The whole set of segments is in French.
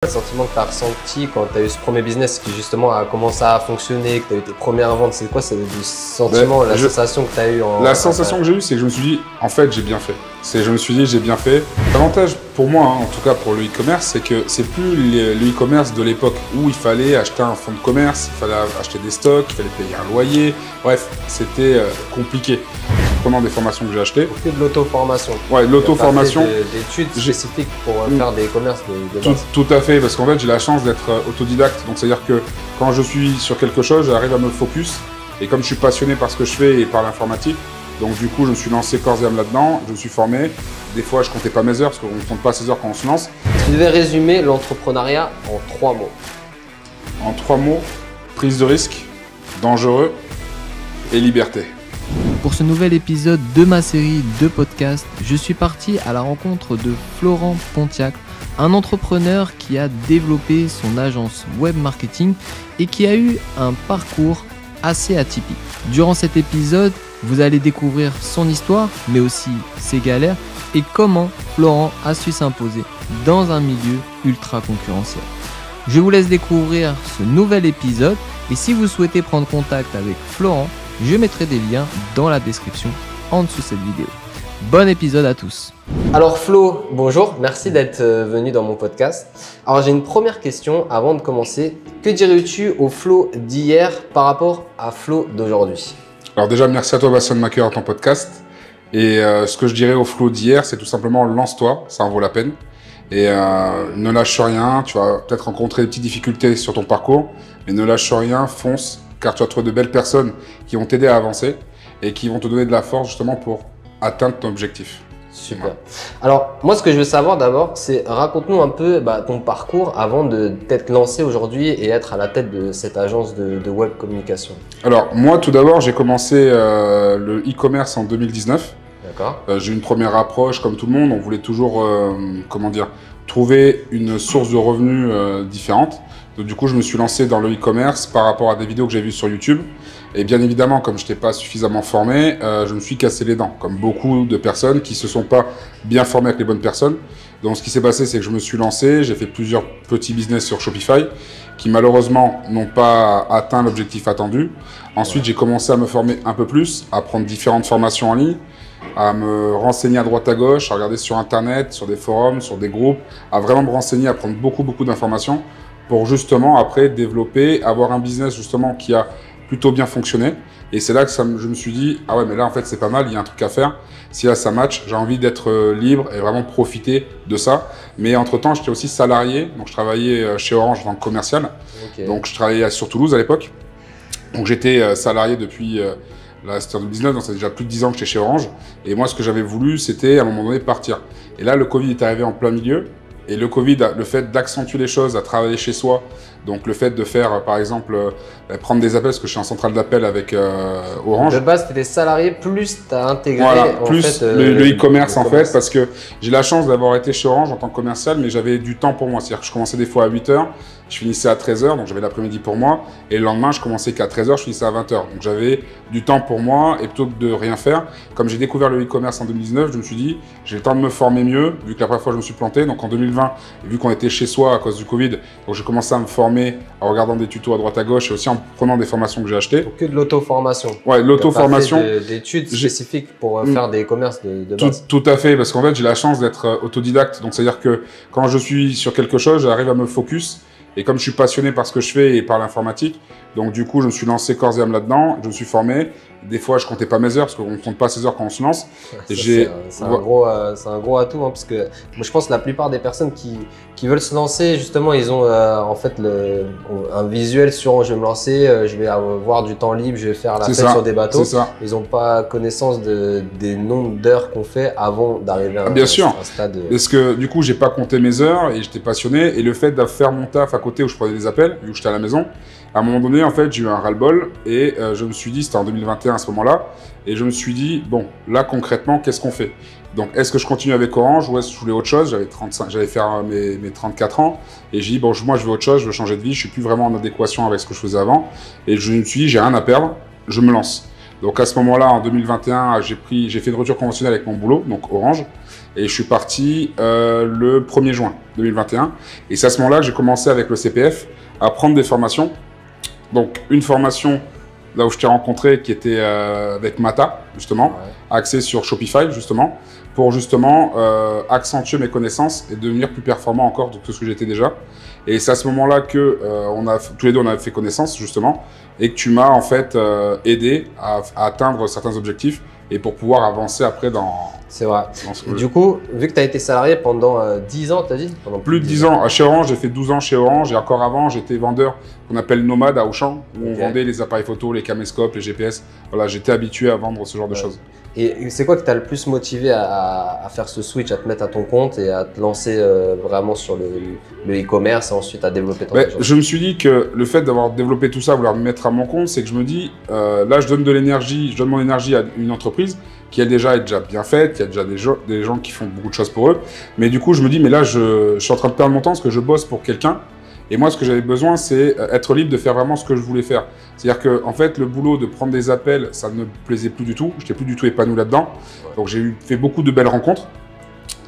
Le sentiment que tu as ressenti quand tu as eu ce premier business qui justement a commencé à fonctionner, que tu as eu tes premières ventes, c'est quoi? C'est le sentiment, la sensation que tu as eu La sensation que j'ai eue, c'est que je me suis dit, en fait, j'ai bien fait. Je me suis dit, j'ai bien fait. L'avantage pour moi, en tout cas pour le e-commerce, c'est que c'est plus le e-commerce de l'époque où il fallait acheter un fonds de commerce, il fallait acheter des stocks, il fallait payer un loyer. Bref, c'était compliqué. Pendant des formations que j'ai achetées. Que de l'auto-formation. Ouais, de l'auto-formation. D'études spécifiques pour faire des commerces de base. Tout à fait, parce qu'en fait, j'ai la chance d'être autodidacte. Donc, c'est-à-dire que quand je suis sur quelque chose, j'arrive à me focus. Et comme je suis passionné par ce que je fais et par l'informatique, donc du coup, je me suis lancé corps et âme là-dedans. Je me suis formé. Des fois, je comptais pas mes heures, parce qu'on ne compte pas ses heures quand on se lance. Tu devais résumer l'entrepreneuriat en 3 mots. En 3 mots, prise de risque, dangereux et liberté. Pour ce nouvel épisode de ma série de podcasts, je suis parti à la rencontre de Florent Pontiac, un entrepreneur qui a développé son agence web marketing et qui a eu un parcours assez atypique. Durant cet épisode, vous allez découvrir son histoire, mais aussi ses galères et comment Florent a su s'imposer dans un milieu ultra concurrentiel. Je vous laisse découvrir ce nouvel épisode et si vous souhaitez prendre contact avec Florent, je mettrai des liens dans la description en dessous de cette vidéo. Bon épisode à tous. Alors Flo, bonjour, merci d'être venu dans mon podcast. Alors j'ai une première question avant de commencer. Que dirais-tu au Flo d'hier par rapport à Flo d'aujourd'hui? Alors déjà, merci à toi Bastien de m'accueillir dans ton podcast. Et ce que je dirais au Flo d'hier, c'est tout simplement lance-toi, ça en vaut la peine. Et ne lâche rien, tu vas peut-être rencontrer des petites difficultés sur ton parcours, mais ne lâche rien, fonce. Car tu vas trouver de belles personnes qui vont t'aider à avancer et qui vont te donner de la force justement pour atteindre ton objectif. Super. Alors, moi, ce que je veux savoir d'abord, c'est raconte-nous un peu ton parcours avant de t'être lancé aujourd'hui et être à la tête de cette agence de web communication. Alors, moi, tout d'abord, j'ai commencé le e-commerce en 2019. D'accord. J'ai eu une première approche, comme tout le monde, on voulait toujours, trouver une source de revenus différente. Donc, du coup, je me suis lancé dans le e-commerce par rapport à des vidéos que j'ai vues sur YouTube. Et bien évidemment, comme je n'étais pas suffisamment formé, je me suis cassé les dents, comme beaucoup de personnes qui ne se sont pas bien formées avec les bonnes personnes. Donc, ce qui s'est passé, c'est que je me suis lancé, j'ai fait plusieurs petits business sur Shopify qui malheureusement n'ont pas atteint l'objectif attendu. Ensuite, j'ai commencé à me former un peu plus, à prendre différentes formations en ligne, à me renseigner à droite à gauche, à regarder sur Internet, sur des forums, sur des groupes, à vraiment me renseigner, à prendre beaucoup d'informations pour justement après développer, avoir un business justement qui a plutôt bien fonctionné. Et c'est là que je me suis dit, ah ouais, mais là en fait c'est pas mal, il y a un truc à faire. Si là ça match, j'ai envie d'être libre et vraiment profiter de ça. Mais entre-temps, j'étais aussi salarié, donc je travaillais chez Orange en tant que commercial. Okay. Donc je travaillais sur Toulouse à l'époque. Donc j'étais salarié depuis, là c'était en 2019, donc ça fait déjà plus de 10 ans que j'étais chez Orange. Et moi ce que j'avais voulu, c'était à un moment donné partir. Et là le Covid est arrivé en plein milieu. Et le Covid, le fait d'accentuer les choses, à travailler chez soi, donc le fait de faire, par exemple, prendre des appels, parce que je suis en centrale d'appel avec Orange. De base, tu étais salarié, plus tu as intégré plus le e-commerce en fait, parce que j'ai la chance d'avoir été chez Orange en tant que commercial, mais j'avais du temps pour moi. C'est-à-dire que je commençais des fois à 8 h, je finissais à 13 h, donc j'avais l'après-midi pour moi. Et le lendemain, je commençais qu'à 13 h, je finissais à 20 h. Donc j'avais du temps pour moi, et plutôt que de rien faire, comme j'ai découvert le e-commerce en 2019, je me suis dit, j'ai le temps de me former mieux, vu que la première fois je me suis planté. Donc en 2020, vu qu'on était chez soi à cause du Covid, donc j'ai commencé à me former en regardant des tutos à droite à gauche et aussi en prenant des formations que j'ai achetées. Donc que de l'auto-formation. Ouais, l'auto-formation. D'études spécifiques pour faire des commerces de base. Tout à fait, parce qu'en fait j'ai la chance d'être autodidacte. Donc c'est-à-dire que quand je suis sur quelque chose, j'arrive à me focus. Et comme je suis passionné par ce que je fais et par l'informatique, donc du coup je me suis lancé corps et âme là-dedans, je me suis formé. Des fois je comptais pas mes heures parce qu'on ne compte pas ses heures quand on se lance. C'est un gros atout, hein, parce que moi, je pense que la plupart des personnes qui veulent se lancer, justement, ils ont en fait un visuel sur je vais me lancer, je vais avoir du temps libre, je vais faire la fête sur des bateaux. Ils n'ont pas connaissance des nombres d'heures qu'on fait avant d'arriver à un stade. Parce que du coup j'ai pas compté mes heures et j'étais passionné, et le fait de faire mon taf à côté où je prenais des appels, vu que j'étais à la maison, à un moment donné, en fait, j'ai eu un ras-le-bol et je me suis dit, c'était en 2021 à ce moment-là, et je me suis dit, bon, là concrètement, qu'est-ce qu'on fait? Donc, est-ce que je continue avec Orange ou est-ce que je voulais autre chose? J'allais faire mes 34 ans et j'ai dit, bon, moi je veux autre chose, je veux changer de vie, je suis plus vraiment en adéquation avec ce que je faisais avant, et je me suis dit, j'ai rien à perdre, je me lance. Donc à ce moment-là, en 2021, j'ai fait une rupture conventionnelle avec mon boulot, donc Orange, et je suis parti le 1er juin 2021. Et c'est à ce moment-là que j'ai commencé avec le CPF à prendre des formations. Donc une formation là où je t'ai rencontré qui était avec Mata, justement, axée sur Shopify, justement, pour justement accentuer mes connaissances et devenir plus performant encore que ce que j'étais déjà. Et c'est à ce moment-là que tous les deux on a fait connaissance, justement, et que tu m'as en fait aidé à atteindre certains objectifs et pour pouvoir avancer après dans... C'est vrai. Et du coup, vu que tu as été salarié pendant 10 ans, tu as dit pendant plus de 10 ans. Chez Orange, j'ai fait 12 ans chez Orange. Et encore avant, j'étais vendeur qu'on appelle nomade à Auchan, où on vendait les appareils photo, les caméscopes, les GPS. Voilà, j'étais habitué à vendre ce genre de choses. Et c'est quoi qui t'a le plus motivé à faire ce switch, à te mettre à ton compte et à te lancer vraiment sur le e-commerce et ensuite à développer ton agence? Je me suis dit que le fait d'avoir développé tout ça, vouloir me mettre à mon compte, c'est que je me dis, là, je donne de l'énergie, je donne mon énergie à une entreprise qui est déjà bien faite, il y a déjà des gens qui font beaucoup de choses pour eux. Mais du coup, je me dis, mais là, je suis en train de perdre mon temps parce que je bosse pour quelqu'un. Et moi, ce que j'avais besoin, c'est être libre de faire vraiment ce que je voulais faire. C'est-à-dire que, en fait, le boulot de prendre des appels, ça ne me plaisait plus du tout. Je n'étais plus du tout épanoui là-dedans. Donc, j'ai fait beaucoup de belles rencontres.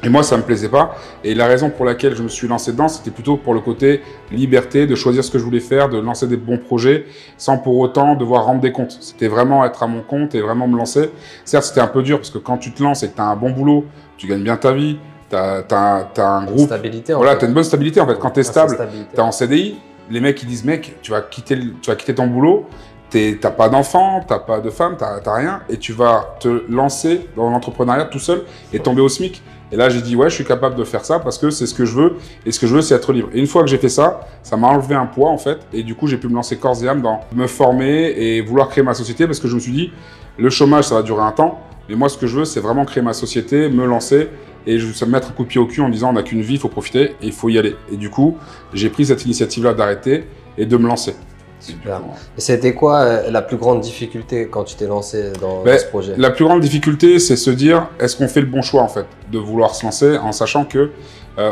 Et moi, ça ne me plaisait pas. Et la raison pour laquelle je me suis lancé dedans, c'était plutôt pour le côté liberté, de choisir ce que je voulais faire, de lancer des bons projets, sans pour autant devoir rendre des comptes. C'était vraiment être à mon compte et vraiment me lancer. Certes, c'était un peu dur parce que quand tu te lances et que tu as un bon boulot, tu gagnes bien ta vie, tu as un groupe. Stabilité, voilà, tu as une bonne stabilité en fait. Quand tu es stable, tu es en CDI, les mecs ils disent, mec, tu vas quitter ton boulot. T'as pas d'enfant, t'as pas de femme, t'as rien, et tu vas te lancer dans l'entrepreneuriat tout seul et tomber au SMIC. Et là, j'ai dit, ouais, je suis capable de faire ça parce que c'est ce que je veux, et ce que je veux, c'est être libre. Et une fois que j'ai fait ça, ça m'a enlevé un poids, en fait, et du coup, j'ai pu me lancer corps et âme dans me former et vouloir créer ma société parce que je me suis dit, le chômage, ça va durer un temps, mais moi, ce que je veux, c'est vraiment créer ma société, me lancer, et je vais me mettre un coup de pied au cul en disant, on n'a qu'une vie, il faut profiter, et il faut y aller. Et du coup, j'ai pris cette initiative-là d'arrêter et de me lancer. Super. Et c'était quoi la plus grande difficulté quand tu t'es lancé dans ce projet? La plus grande difficulté, c'est se dire, est-ce qu'on fait le bon choix en fait, de vouloir se lancer en sachant que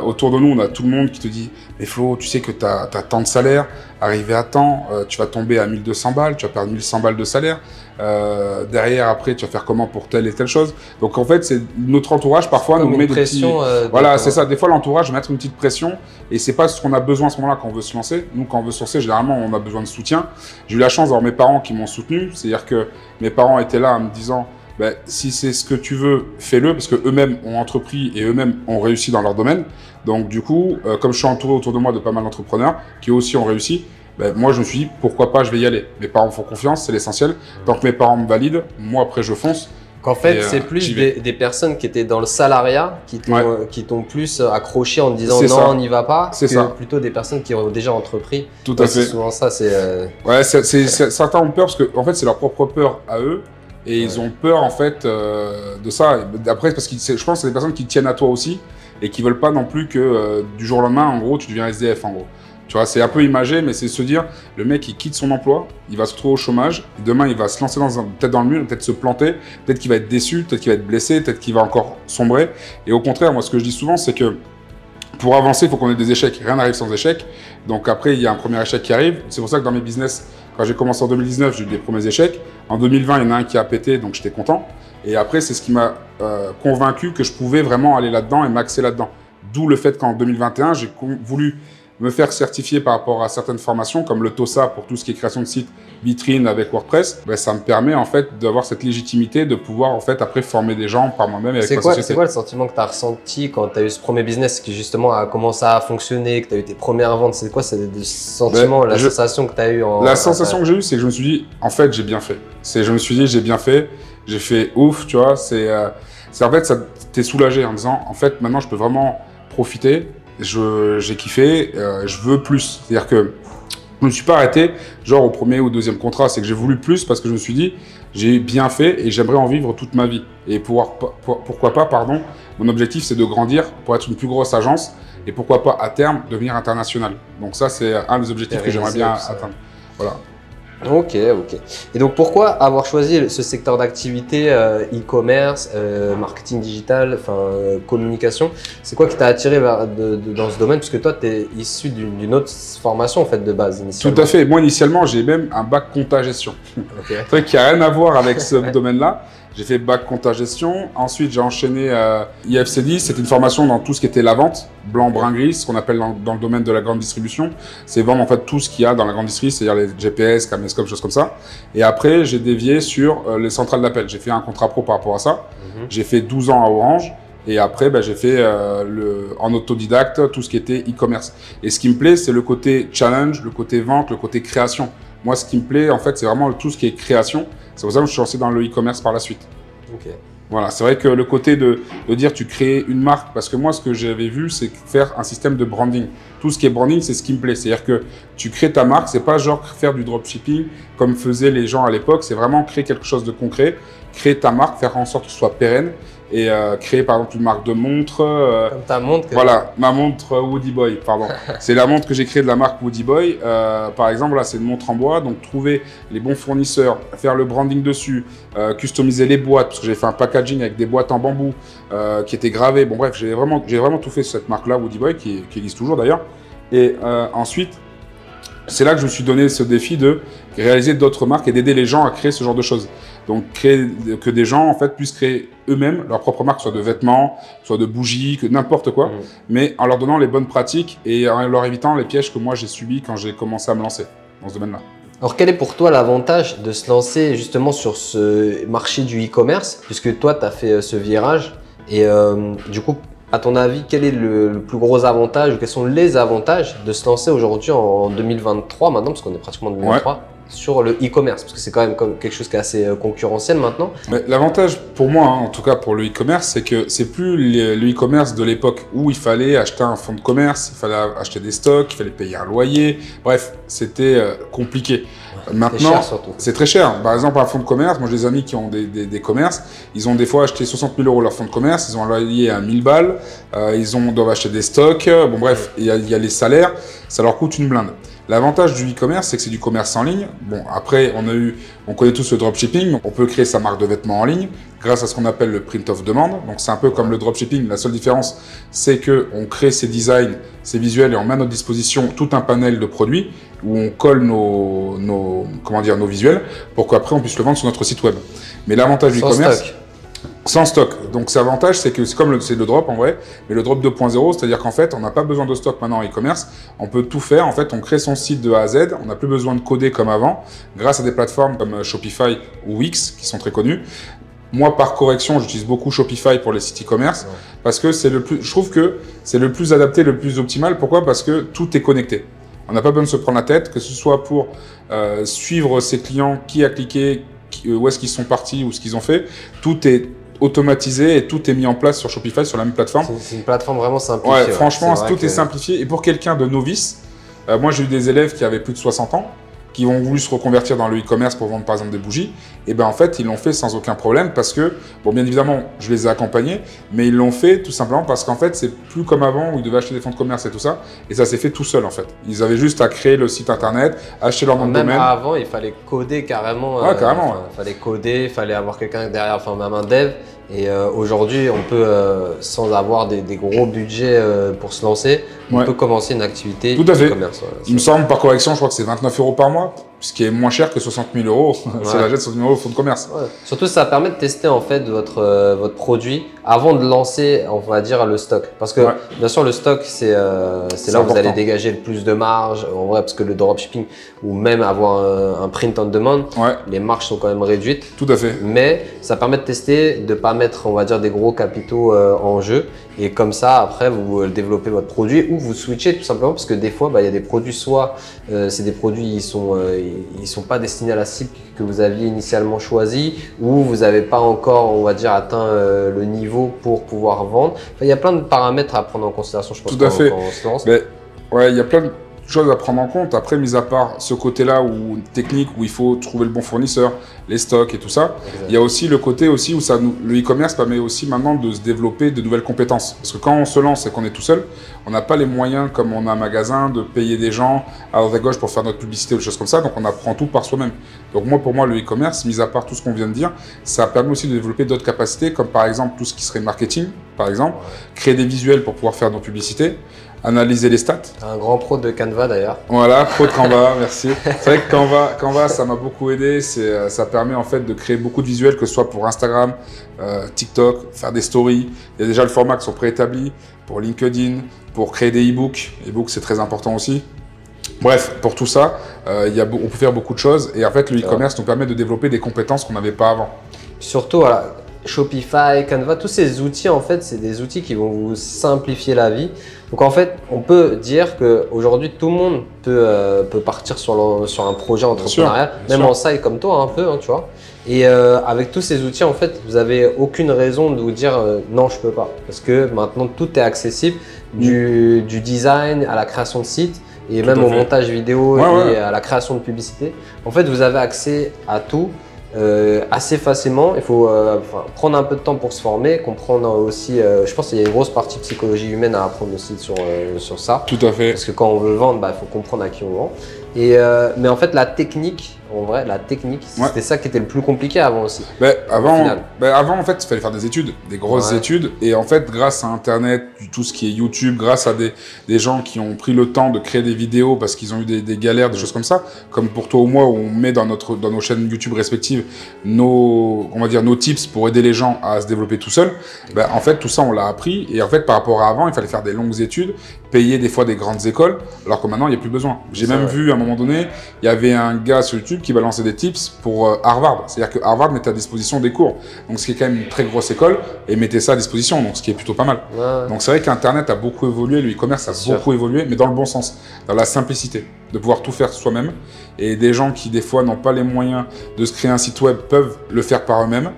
autour de nous, on a tout le monde qui te dit, mais Flo, tu sais que tu as tant de salaire, arrivé à temps, tu vas tomber à 1200 balles, tu vas perdre 1100 balles de salaire. Derrière, après, tu vas faire comment pour telle et telle chose. Donc en fait, c'est notre entourage parfois nous met des pressions. Voilà, c'est ça. Des fois, l'entourage met une petite pression et c'est pas ce qu'on a besoin à ce moment-là quand on veut se lancer. Nous, quand on veut se lancer, généralement, on a besoin de soutien. J'ai eu la chance d'avoir mes parents qui m'ont soutenu. C'est-à-dire que mes parents étaient là en me disant, ben, si c'est ce que tu veux, fais-le, parce qu'eux-mêmes ont entrepris et eux-mêmes ont réussi dans leur domaine. Donc du coup, comme je suis entouré autour de moi de pas mal d'entrepreneurs qui aussi ont réussi, ben, moi je me suis dit, pourquoi pas, je vais y aller. Mes parents me font confiance, c'est l'essentiel. Tant que mes parents me valident, moi après je fonce. Qu'en fait, c'est plus des personnes qui étaient dans le salariat qui t'ont plus accroché en te disant non, on n'y va pas, que plutôt des personnes qui ont déjà entrepris. Tout à fait. Souvent ça, c'est... Ouais, certains ont peur parce que en fait, c'est leur propre peur à eux. Et ils ont peur en fait de ça. Après, parce que je pense que c'est des personnes qui tiennent à toi aussi et qui veulent pas non plus que du jour au lendemain, en gros, tu deviens SDF en gros. Tu vois, c'est un peu imagé, mais c'est se dire, le mec il quitte son emploi, il va se retrouver au chômage, et demain il va se lancer peut-être dans le mur, peut-être se planter, peut-être qu'il va être déçu, peut-être qu'il va être blessé, peut-être qu'il va encore sombrer. Et au contraire, moi ce que je dis souvent, c'est que pour avancer, il faut qu'on ait des échecs. Rien n'arrive sans échec. Donc après, il y a un premier échec qui arrive. C'est pour ça que dans mes business, quand j'ai commencé en 2019, j'ai eu des premiers échecs. En 2020, il y en a un qui a pété, donc j'étais content. Et après, c'est ce qui m'a convaincu que je pouvais vraiment aller là-dedans et m'axer là-dedans. D'où le fait qu'en 2021, j'ai voulu me faire certifier par rapport à certaines formations, comme le TOSA pour tout ce qui est création de sites vitrine avec WordPress. Ben, ça me permet en fait d'avoir cette légitimité de pouvoir en fait après former des gens par moi-même avec ma société. C'est quoi le sentiment que tu as ressenti quand tu as eu ce premier business qui justement a commencé à fonctionner, que tu as eu tes premières ventes? C'est quoi des sentiments, la sensation que tu as eu La sensation que j'ai eue, c'est que je me suis dit, en fait, j'ai bien fait. Je me suis dit, j'ai bien fait, j'ai fait ouf, tu vois. C'est en fait, t'es soulagé en disant, en fait, maintenant, je peux vraiment profiter. J'ai kiffé, je veux plus. C'est-à-dire que je ne me suis pas arrêté genre au premier ou deuxième contrat, c'est que j'ai voulu plus parce que je me suis dit, j'ai bien fait et j'aimerais en vivre toute ma vie. Et pourquoi pas, pardon, mon objectif c'est de grandir pour être une plus grosse agence et pourquoi pas à terme devenir international. Donc ça c'est un des objectifs que j'aimerais bien atteindre. Voilà. Ok. Et donc pourquoi avoir choisi ce secteur d'activité e-commerce, marketing digital, communication? C'est quoi qui t'a attiré dans ce domaine? Parce que toi, tu es issu d'une autre formation en fait de base initialement. Tout à fait. Moi, initialement, j'ai même un bac compta-gestion. Okay. Un truc qui n'a rien à voir avec ce domaine-là. J'ai fait bac compta-gestion. Ensuite, j'ai enchaîné IFC10. C'était une formation dans tout ce qui était la vente, blanc, brun, gris, ce qu'on appelle dans le domaine de la grande distribution. C'est vendre en fait tout ce qu'il y a dans la grande distribution, c'est-à-dire les GPS, caméscope, choses comme ça. Et après, j'ai dévié sur les centrales d'appel. J'ai fait un contrat pro par rapport à ça. J'ai fait 12 ans à Orange. Et après, j'ai fait en autodidacte tout ce qui était e-commerce. Et ce qui me plaît, c'est le côté challenge, le côté vente, le côté création. Moi, ce qui me plaît, en fait, c'est vraiment tout ce qui est création. C'est pour ça que je suis lancé dans le e-commerce par la suite. Ok. Voilà, c'est vrai que le côté de dire tu crées une marque, parce que moi, ce que j'avais vu, c'est faire un système de branding. Tout ce qui est branding, c'est ce qui me plaît. C'est-à-dire que tu crées ta marque, c'est pas genre faire du dropshipping comme faisaient les gens à l'époque. C'est vraiment créer quelque chose de concret, créer ta marque, faire en sorte que ce soit pérenne. Et créer par exemple une marque de montre. Comme ta montre. Voilà, ma montre Woody Boy, pardon. C'est la montre que j'ai créée de la marque Woody Boy. Par exemple, là, c'est une montre en bois. Donc, trouver les bons fournisseurs, faire le branding dessus, customiser les boîtes, parce que j'ai fait un packaging avec des boîtes en bambou qui étaient gravées. Bon, bref, j'ai vraiment tout fait sur cette marque-là, Woody Boy, qui existe toujours d'ailleurs. Et ensuite, c'est là que je me suis donné ce défi de réaliser d'autres marques et d'aider les gens à créer ce genre de choses. Donc, créer que des gens en fait puissent créer eux-mêmes leur propre marque, soit de vêtements, soit de bougies, que n'importe quoi, mais en leur donnant les bonnes pratiques et en leur évitant les pièges que moi j'ai subis quand j'ai commencé à me lancer dans ce domaine-là. Alors, quel est pour toi l'avantage de se lancer justement sur ce marché du e-commerce, puisque toi, tu as fait ce virage et du coup, à ton avis, quel est le plus gros avantage ou quels sont les avantages de se lancer aujourd'hui en 2023 maintenant, parce qu'on est pratiquement en 2023, sur le e-commerce, parce que c'est quand même quelque chose qui est assez concurrentiel maintenant. L'avantage pour moi, en tout cas pour le e-commerce, c'est que c'est plus le e-commerce de l'époque où il fallait acheter un fonds de commerce, il fallait acheter des stocks, il fallait payer un loyer, bref, c'était compliqué. Maintenant, c'est très cher. Par exemple, un fonds de commerce, moi j'ai des amis qui ont des commerces, ils ont des fois acheté 60 000 € leur fonds de commerce, ils ont un loyer à 1000 balles, doivent acheter des stocks, bon bref, il y a les salaires, ça leur coûte une blinde. L'avantage du e-commerce, c'est que c'est du commerce en ligne. Bon, après, on connaît tous le dropshipping. On peut créer sa marque de vêtements en ligne grâce à ce qu'on appelle le print of demand. Donc, c'est un peu comme le dropshipping. La seule différence, c'est qu'on crée ses designs, ses visuels et on met à notre disposition tout un panel de produits où on colle nos visuels pour qu'après, on puisse le vendre sur notre site web. Mais l'avantage du e-commerce… Sans stock. Donc, l'avantage, c'est que c'est le drop en vrai, mais le drop 2.0, c'est-à-dire qu'en fait, on n'a pas besoin de stock maintenant en e-commerce. On peut tout faire. En fait, on crée son site de A à Z. On n'a plus besoin de coder comme avant, grâce à des plateformes comme Shopify ou Wix, qui sont très connues. Moi, par correction, j'utilise beaucoup Shopify pour les sites e-commerce parce que je trouve que c'est le plus adapté, le plus optimal. Pourquoi? Parce que tout est connecté. On n'a pas besoin de se prendre la tête, que ce soit pour suivre ses clients, qui a cliqué, où est-ce qu'ils sont partis ou ce qu'ils ont fait. Tout est automatisé et tout est mis en place sur Shopify, sur la même plateforme. C'est une plateforme vraiment simplifiée. Ouais, franchement, tout est simplifié. Et pour quelqu'un de novice, moi j'ai eu des élèves qui avaient plus de 60 ans, qui ont voulu se reconvertir dans le e-commerce pour vendre par exemple des bougies. Et ben en fait, ils l'ont fait sans aucun problème parce que, bon, bien évidemment, je les ai accompagnés, mais ils l'ont fait tout simplement parce qu'en fait, c'est plus comme avant où ils devaient acheter des fonds de commerce et tout ça. Et ça s'est fait tout seul en fait. Ils avaient juste à créer le site internet, acheter leur nom de domaine. Même avant, il fallait coder carrément. Carrément. Il fallait coder, il fallait avoir quelqu'un derrière, enfin même un dev. Et aujourd'hui, on peut, sans avoir des gros budgets pour se lancer, on peut commencer une activité e-commerce. Il me semble, par correction, je crois que c'est 29 € par mois, ce qui est moins cher que 60 000 €. C'est la jette 60 000 € au fonds de commerce. Ouais. Surtout, ça permet de tester en fait votre produit avant de lancer, on va dire, le stock. Parce que bien sûr, le stock, c'est là où vous allez dégager le plus de marge. En vrai, parce que le dropshipping ou même avoir un print on demand, les marges sont quand même réduites. Tout à fait. Mais ça permet de tester, de pas mettre, on va dire, des gros capitaux en jeu. Et comme ça, après, vous développez votre produit ou vous switchez tout simplement parce que des fois, il y a des produits, soit c'est des produits, ils sont pas destinés à la cible que vous aviez initialement choisi ou vous n'avez pas encore, on va dire, atteint le niveau pour pouvoir vendre. Enfin, il y a plein de paramètres à prendre en considération, je pense, tout à fait. quand on se lance. Mais, il y a plein de… choses à prendre en compte. Après, mis à part ce côté-là où technique, où il faut trouver le bon fournisseur, les stocks et tout ça, il y a aussi le côté aussi où le e-commerce permet aussi maintenant de se développer de nouvelles compétences. Parce que quand on se lance et qu'on est tout seul, on n'a pas les moyens, comme on a un magasin, de payer des gens à droite à gauche pour faire notre publicité ou des choses comme ça. Donc, on apprend tout par soi-même. Donc, pour moi, le e-commerce, mis à part tout ce qu'on vient de dire, ça permet aussi de développer d'autres capacités, comme par exemple tout ce qui serait marketing, par exemple, créer des visuels pour pouvoir faire nos publicités, analyser les stats. Un grand pro de Canva d'ailleurs. Voilà, pro de Canva, merci. C'est vrai que Canva, ça m'a beaucoup aidé. Ça permet en fait de créer beaucoup de visuels, que ce soit pour Instagram, TikTok, faire des stories. Il y a déjà le format qui sont préétablis pour LinkedIn, pour créer des e-books. E-books, c'est très important aussi. Bref, pour tout ça, on peut faire beaucoup de choses. Et en fait, le e-commerce nous permet de développer des compétences qu'on n'avait pas avant. Surtout, voilà, Shopify, Canva, tous ces outils, en fait, c'est des outils qui vont vous simplifier la vie. Donc, en fait, on peut dire qu'aujourd'hui, tout le monde peut partir sur un projet entrepreneurial, même en side comme toi, un peu, hein, tu vois. Et avec tous ces outils, en fait, vous n'avez aucune raison de vous dire non, je ne peux pas. Parce que maintenant, tout est accessible, du design à la création de sites et même au montage vidéo et à la création de publicité. En fait, vous avez accès à tout. Assez facilement. Il faut prendre un peu de temps pour se former, comprendre aussi. Je pense qu'il y a une grosse partie psychologie humaine à apprendre aussi sur ça. Tout à fait. Parce que quand on veut vendre, il faut comprendre à qui on vend. Mais en fait, la technique, c'était ça qui était le plus compliqué avant aussi. Avant, en fait, il fallait faire des études, des grosses études. Et en fait, grâce à Internet, tout ce qui est YouTube, grâce à des gens qui ont pris le temps de créer des vidéos parce qu'ils ont eu des galères, des choses comme ça, comme pour toi ou moi, où on met dans nos chaînes YouTube respectives nos tips pour aider les gens à se développer tout seuls. En fait, tout ça, on l'a appris. Et en fait, par rapport à avant, il fallait faire des longues études, payer des fois des grandes écoles, alors que maintenant, il n'y a plus besoin. J'ai même vu à un moment donné, il y avait un gars sur YouTube qui balançait des tips pour Harvard. C'est-à-dire que Harvard mettait à disposition des cours. Donc, ce qui est quand même une très grosse école, et mettait ça à disposition, donc ce qui est plutôt pas mal. Donc, c'est vrai qu'Internet a beaucoup évolué, le e-commerce a beaucoup évolué, mais dans le bon sens, dans la simplicité, de pouvoir tout faire soi-même. Et des gens qui, des fois, n'ont pas les moyens de se créer un site web peuvent le faire par eux-mêmes.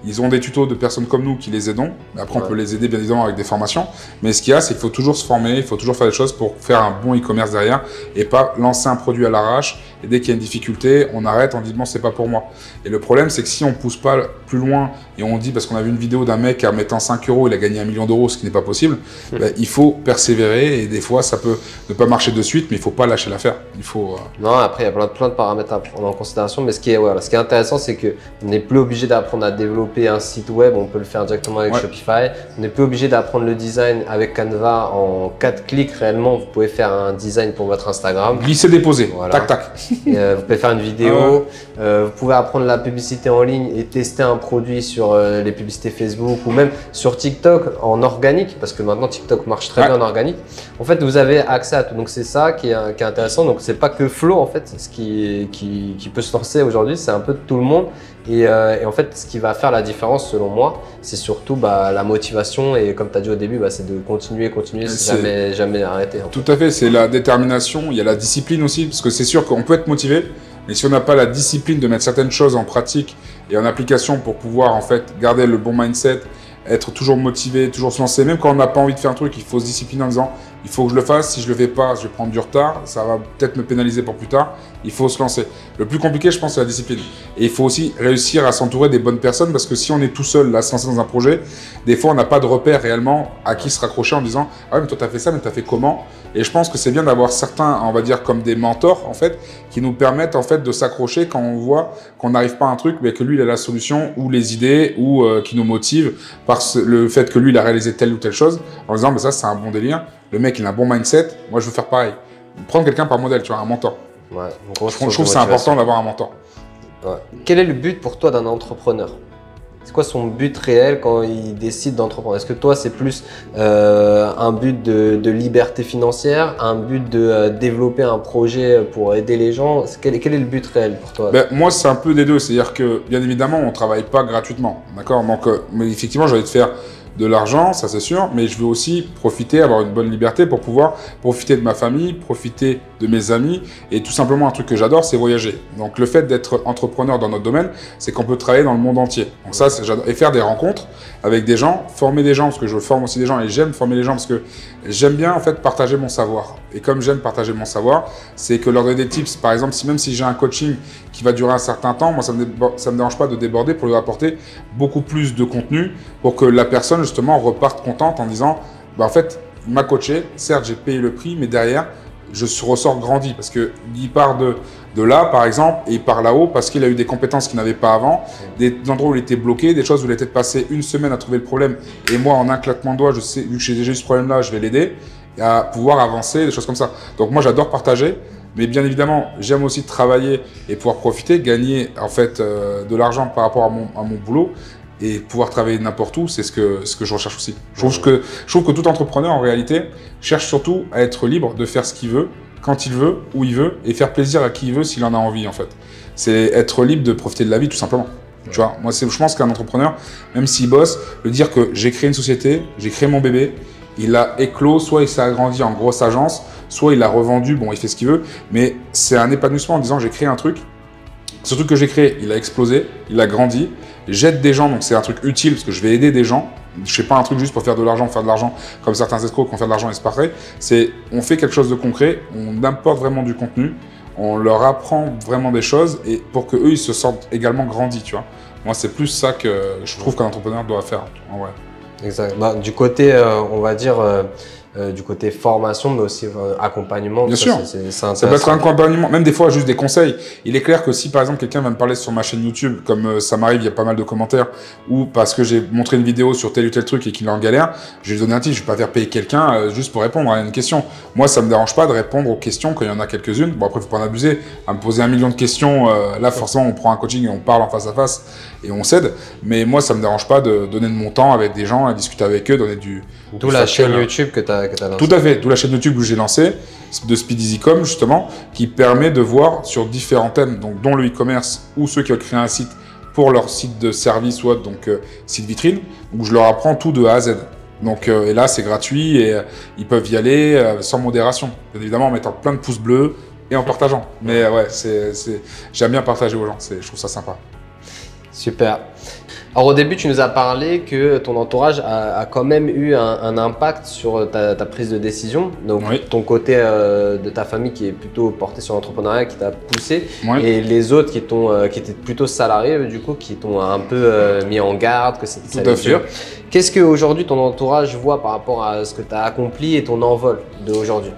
Ils ont des tutos de personnes comme nous qui les aidons. Après, on peut les aider bien évidemment avec des formations. Mais ce qu'il y a, c'est qu'il faut toujours se former, il faut toujours faire des choses pour faire un bon e-commerce derrière et pas lancer un produit à l'arrache. Et dès qu'il y a une difficulté, on arrête, on dit bon, c'est pas pour moi. Et le problème, c'est que si on pousse pas plus loin et on dit, parce qu'on a vu une vidéo d'un mec en mettant 5 €, il a gagné 1 million d'euros, ce qui n'est pas possible, il faut persévérer. Et des fois, ça peut ne pas marcher de suite, mais il faut pas lâcher l'affaire. Il faut. Non, après, il y a plein de paramètres à prendre en considération. Mais ce qui est intéressant, c'est qu'on n'est plus obligé d'apprendre à développer un site web, on peut le faire directement avec Shopify. On n'est plus obligé d'apprendre le design avec Canva. En 4 clics, réellement, vous pouvez faire un design pour votre Instagram. Glisser, déposer, tac, tac. Vous pouvez faire une vidéo, vous pouvez apprendre la publicité en ligne et tester un produit sur les publicités Facebook ou même sur TikTok en organique, parce que maintenant TikTok marche très bien en organique. En fait, vous avez accès à tout. Donc, c'est ça qui est intéressant. Donc, c'est pas que Flo, en fait, ce qui peut se lancer aujourd'hui, c'est un peu de tout le monde. Et en fait, ce qui va faire la différence, selon moi, c'est surtout la motivation. Et comme tu as dit au début, c'est de continuer, jamais arrêter. Tout à fait, c'est la détermination. Il y a la discipline aussi, parce que c'est sûr qu'on peut être motivé, mais si on n'a pas la discipline de mettre certaines choses en pratique et en application pour pouvoir en fait garder le bon mindset, être toujours motivé, toujours se lancer, même quand on n'a pas envie de faire un truc, il faut se discipliner en disant il faut que je le fasse, si je le fais pas, je vais prendre du retard, ça va peut-être me pénaliser pour plus tard, il faut se lancer. Le plus compliqué, je pense, c'est la discipline. Et il faut aussi réussir à s'entourer des bonnes personnes, parce que si on est tout seul là, se lancer dans un projet, des fois on n'a pas de repère réellement à qui se raccrocher en disant ah ouais, mais toi tu as fait ça, mais tu as fait comment? Et je pense que c'est bien d'avoir certains, on va dire comme des mentors en fait, qui nous permettent en fait de s'accrocher quand on voit qu'on n'arrive pas à un truc, mais que lui il a la solution ou les idées ou qui nous motive par le fait que lui il a réalisé telle ou telle chose, en disant mais ça c'est un bon délire, le mec il a un bon mindset, moi je veux faire pareil. Prendre quelqu'un par modèle, tu vois, un mentor. Ouais, je trouve que c'est important d'avoir un mentor. Ouais. Quel est le but pour toi d'un entrepreneur? C'est quoi son but réel quand il décide d'entreprendre? Est-ce que toi, c'est plus un but de liberté financière, un but de développer un projet pour aider les gens? Quel est le but réel pour toi? Moi, c'est un peu des deux. C'est-à-dire que, bien évidemment, on ne travaille pas gratuitement. D'accord? Donc, mais effectivement, j'ai envie de faire de l'argent, ça c'est sûr, mais je veux aussi profiter, avoir une bonne liberté pour pouvoir profiter de ma famille, profiter de mes amis. Et tout simplement, un truc que j'adore, c'est voyager. Donc, le fait d'être entrepreneur dans notre domaine, c'est qu'on peut travailler dans le monde entier. Donc ça, j'adore. Et faire des rencontres avec des gens, former des gens, parce que je forme aussi des gens et j'aime former les gens parce que j'aime bien en fait partager mon savoir. Et comme j'aime partager mon savoir, c'est que leur donner des tips. Par exemple, même si j'ai un coaching qui va durer un certain temps, moi, ça me dérange pas de déborder pour lui apporter beaucoup plus de contenu pour que la personne, justement, reparte contente en disant, bah, en fait, il m'a coaché, certes, j'ai payé le prix, mais derrière, je ressors grandi parce qu'il part de là, par exemple, et il part là-haut parce qu'il a eu des compétences qu'il n'avait pas avant, des endroits où il était bloqué, des choses où il a peut-être passé une semaine à trouver le problème. Et moi, en un claquement de doigts, je sais, vu que j'ai déjà eu ce problème-là, je vais l'aider à pouvoir avancer, des choses comme ça. Donc moi, j'adore partager, mais bien évidemment, j'aime aussi travailler et pouvoir profiter, gagner en fait de l'argent par rapport à mon boulot. Et pouvoir travailler n'importe où, c'est ce que je recherche aussi. Je trouve que tout entrepreneur, en réalité, cherche surtout à être libre de faire ce qu'il veut, quand il veut, où il veut, et faire plaisir à qui il veut s'il en a envie, en fait. C'est être libre de profiter de la vie, tout simplement. Tu vois, moi, je pense qu'un entrepreneur, même s'il bosse, le dire que j'ai créé une société, j'ai créé mon bébé, il a éclos, soit il s'est agrandi en grosse agence, soit il a revendu, bon, il fait ce qu'il veut, mais c'est un épanouissement en disant j'ai créé un truc. Ce truc que j'ai créé, il a explosé, il a grandi, j'aide des gens, donc c'est un truc utile parce que je vais aider des gens. Je fais pas un truc juste pour faire de l'argent comme certains escrocs qui vont faire de l'argent et se parler. C'est on fait quelque chose de concret, on apporte vraiment du contenu, on leur apprend vraiment des choses et pour que eux ils se sentent également grandis, tu vois. Moi c'est plus ça que je trouve qu'un entrepreneur doit faire en vrai. Exact. Bah, du côté, on va dire, du côté formation, mais aussi accompagnement. Bien sûr. Ça peut être un accompagnement, même des fois juste des conseils. Il est clair que si par exemple quelqu'un va me parler sur ma chaîne YouTube, comme ça m'arrive, il y a pas mal de commentaires, ou parce que j'ai montré une vidéo sur tel ou tel truc et qu'il est en galère, je vais lui donner un tip. Je vais pas faire payer quelqu'un juste pour répondre à une question. Moi, ça me dérange pas de répondre aux questions quand il y en a quelques-unes. Bon après, faut pas en abuser. À me poser 1 million de questions, là forcément, on prend un coaching et on parle en face à face et on s'aide. Mais moi, ça me dérange pas de donner de mon temps avec des gens, à discuter avec eux, donner du. D'où la chaîne YouTube que tu as lancée. Tout à fait, d'où la chaîne YouTube que j'ai lancée, de SpeedEasyCom justement, qui permet de voir sur différents thèmes, donc dont le e-commerce ou ceux qui veulent créer un site pour leur site de service ou autre, donc site vitrine, où je leur apprends tout de A à Z. Donc, et là, c'est gratuit et ils peuvent y aller sans modération, bien évidemment en mettant plein de pouces bleus et en partageant. Mais ouais, j'aime bien partager aux gens, je trouve ça sympa. Super. Alors au début, tu nous as parlé que ton entourage a quand même eu un impact sur ta prise de décision. Donc oui. Ton côté de ta famille qui est plutôt porté sur l'entrepreneuriat, qui t'a poussé, oui. Et les autres qui étaient plutôt salariés, du coup, qui t'ont un peu mis en garde, que c'était dur. Qu'est-ce qu'aujourd'hui ton entourage voit par rapport à ce que tu as accompli et ton envol d'aujourd'hui?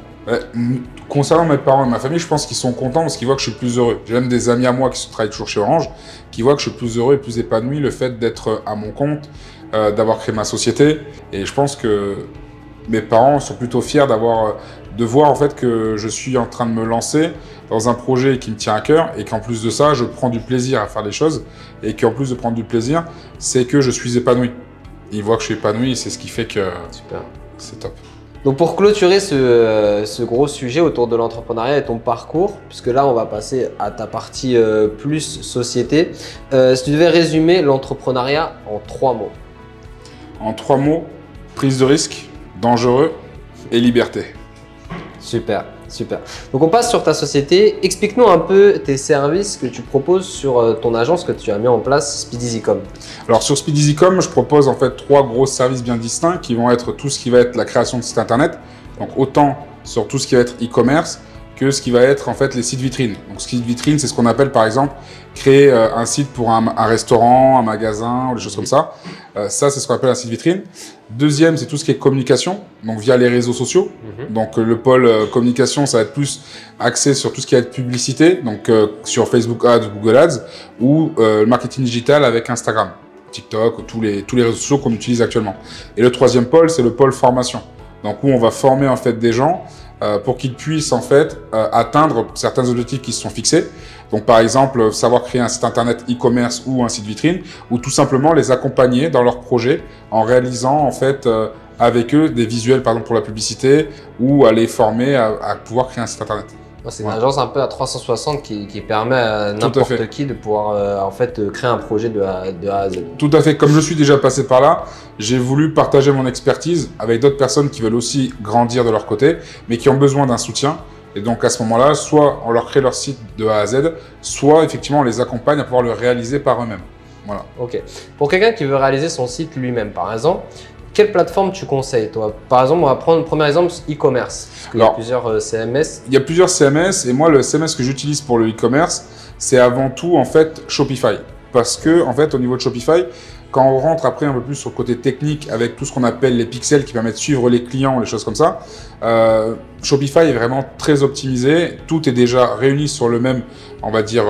Concernant mes parents et ma famille, je pense qu'ils sont contents parce qu'ils voient que je suis plus heureux. J'ai même des amis à moi qui travaillent toujours chez Orange, qui voient que je suis plus heureux et plus épanoui, le fait d'être à mon compte, d'avoir créé ma société. Et je pense que mes parents sont plutôt fiers de voir en fait que je suis en train de me lancer dans un projet qui me tient à cœur et qu'en plus de ça, je prends du plaisir à faire les choses et qu'en plus de prendre du plaisir, c'est que je suis épanoui. Ils voient que je suis épanoui et c'est ce qui fait que c'est top. Donc pour clôturer ce gros sujet autour de l'entrepreneuriat et ton parcours, puisque là on va passer à ta partie plus société, si tu devais résumer l'entrepreneuriat en 3 mots. En 3 mots, prise de risque, dangereux et liberté. Super, super. Donc on passe sur ta société. Explique-nous un peu tes services que tu proposes sur ton agence que tu as mis en place, SpeedEasyCom. Alors sur SpeedEasyCom, je propose en fait 3 gros services bien distincts qui vont être tout ce qui va être la création de sites internet, donc autant sur tout ce qui va être e-commerce que ce qui va être en fait les sites vitrines. Donc site vitrine, c'est ce qu'on appelle par exemple créer un site pour un restaurant, un magasin, ou des choses comme ça. Ça, c'est ce qu'on appelle un site vitrine. Deuxième, c'est tout ce qui est communication, donc via les réseaux sociaux. Donc le pôle communication, ça va être plus axé sur tout ce qui va être publicité, donc sur Facebook Ads, Google Ads, ou le marketing digital avec Instagram, TikTok, ou tous les réseaux sociaux qu'on utilise actuellement. Et le troisième pôle, c'est le pôle formation. Donc où on va former en fait des gens pour qu'ils puissent en fait atteindre certains objectifs qui se sont fixés. Donc par exemple, savoir créer un site internet e-commerce ou un site vitrine, ou tout simplement les accompagner dans leur projet en réalisant en fait avec eux des visuels par exemple pour la publicité ou à les former à pouvoir créer un site internet. C'est une agence un peu à 360 qui permet à n'importe qui de pouvoir en fait créer un projet de A à Z. Tout à fait. Comme je suis déjà passé par là, j'ai voulu partager mon expertise avec d'autres personnes qui veulent aussi grandir de leur côté, mais qui ont besoin d'un soutien. Et donc à ce moment-là, soit on leur crée leur site de A à Z, soit effectivement on les accompagne à pouvoir le réaliser par eux-mêmes. Voilà. Ok. Pour quelqu'un qui veut réaliser son site lui-même, par exemple, quelle plateforme tu conseilles, toi? Par exemple, on va prendre le premier exemple, e-commerce. Parce qu'il y a plusieurs CMS. Il y a plusieurs CMS et moi, le CMS que j'utilise pour le e-commerce, c'est avant tout en fait Shopify. Parce que en fait, au niveau de Shopify, quand on rentre après un peu plus sur le côté technique avec tout ce qu'on appelle les pixels qui permettent de suivre les clients, les choses comme ça, Shopify est vraiment très optimisé. Tout est déjà réuni sur le même, on va dire,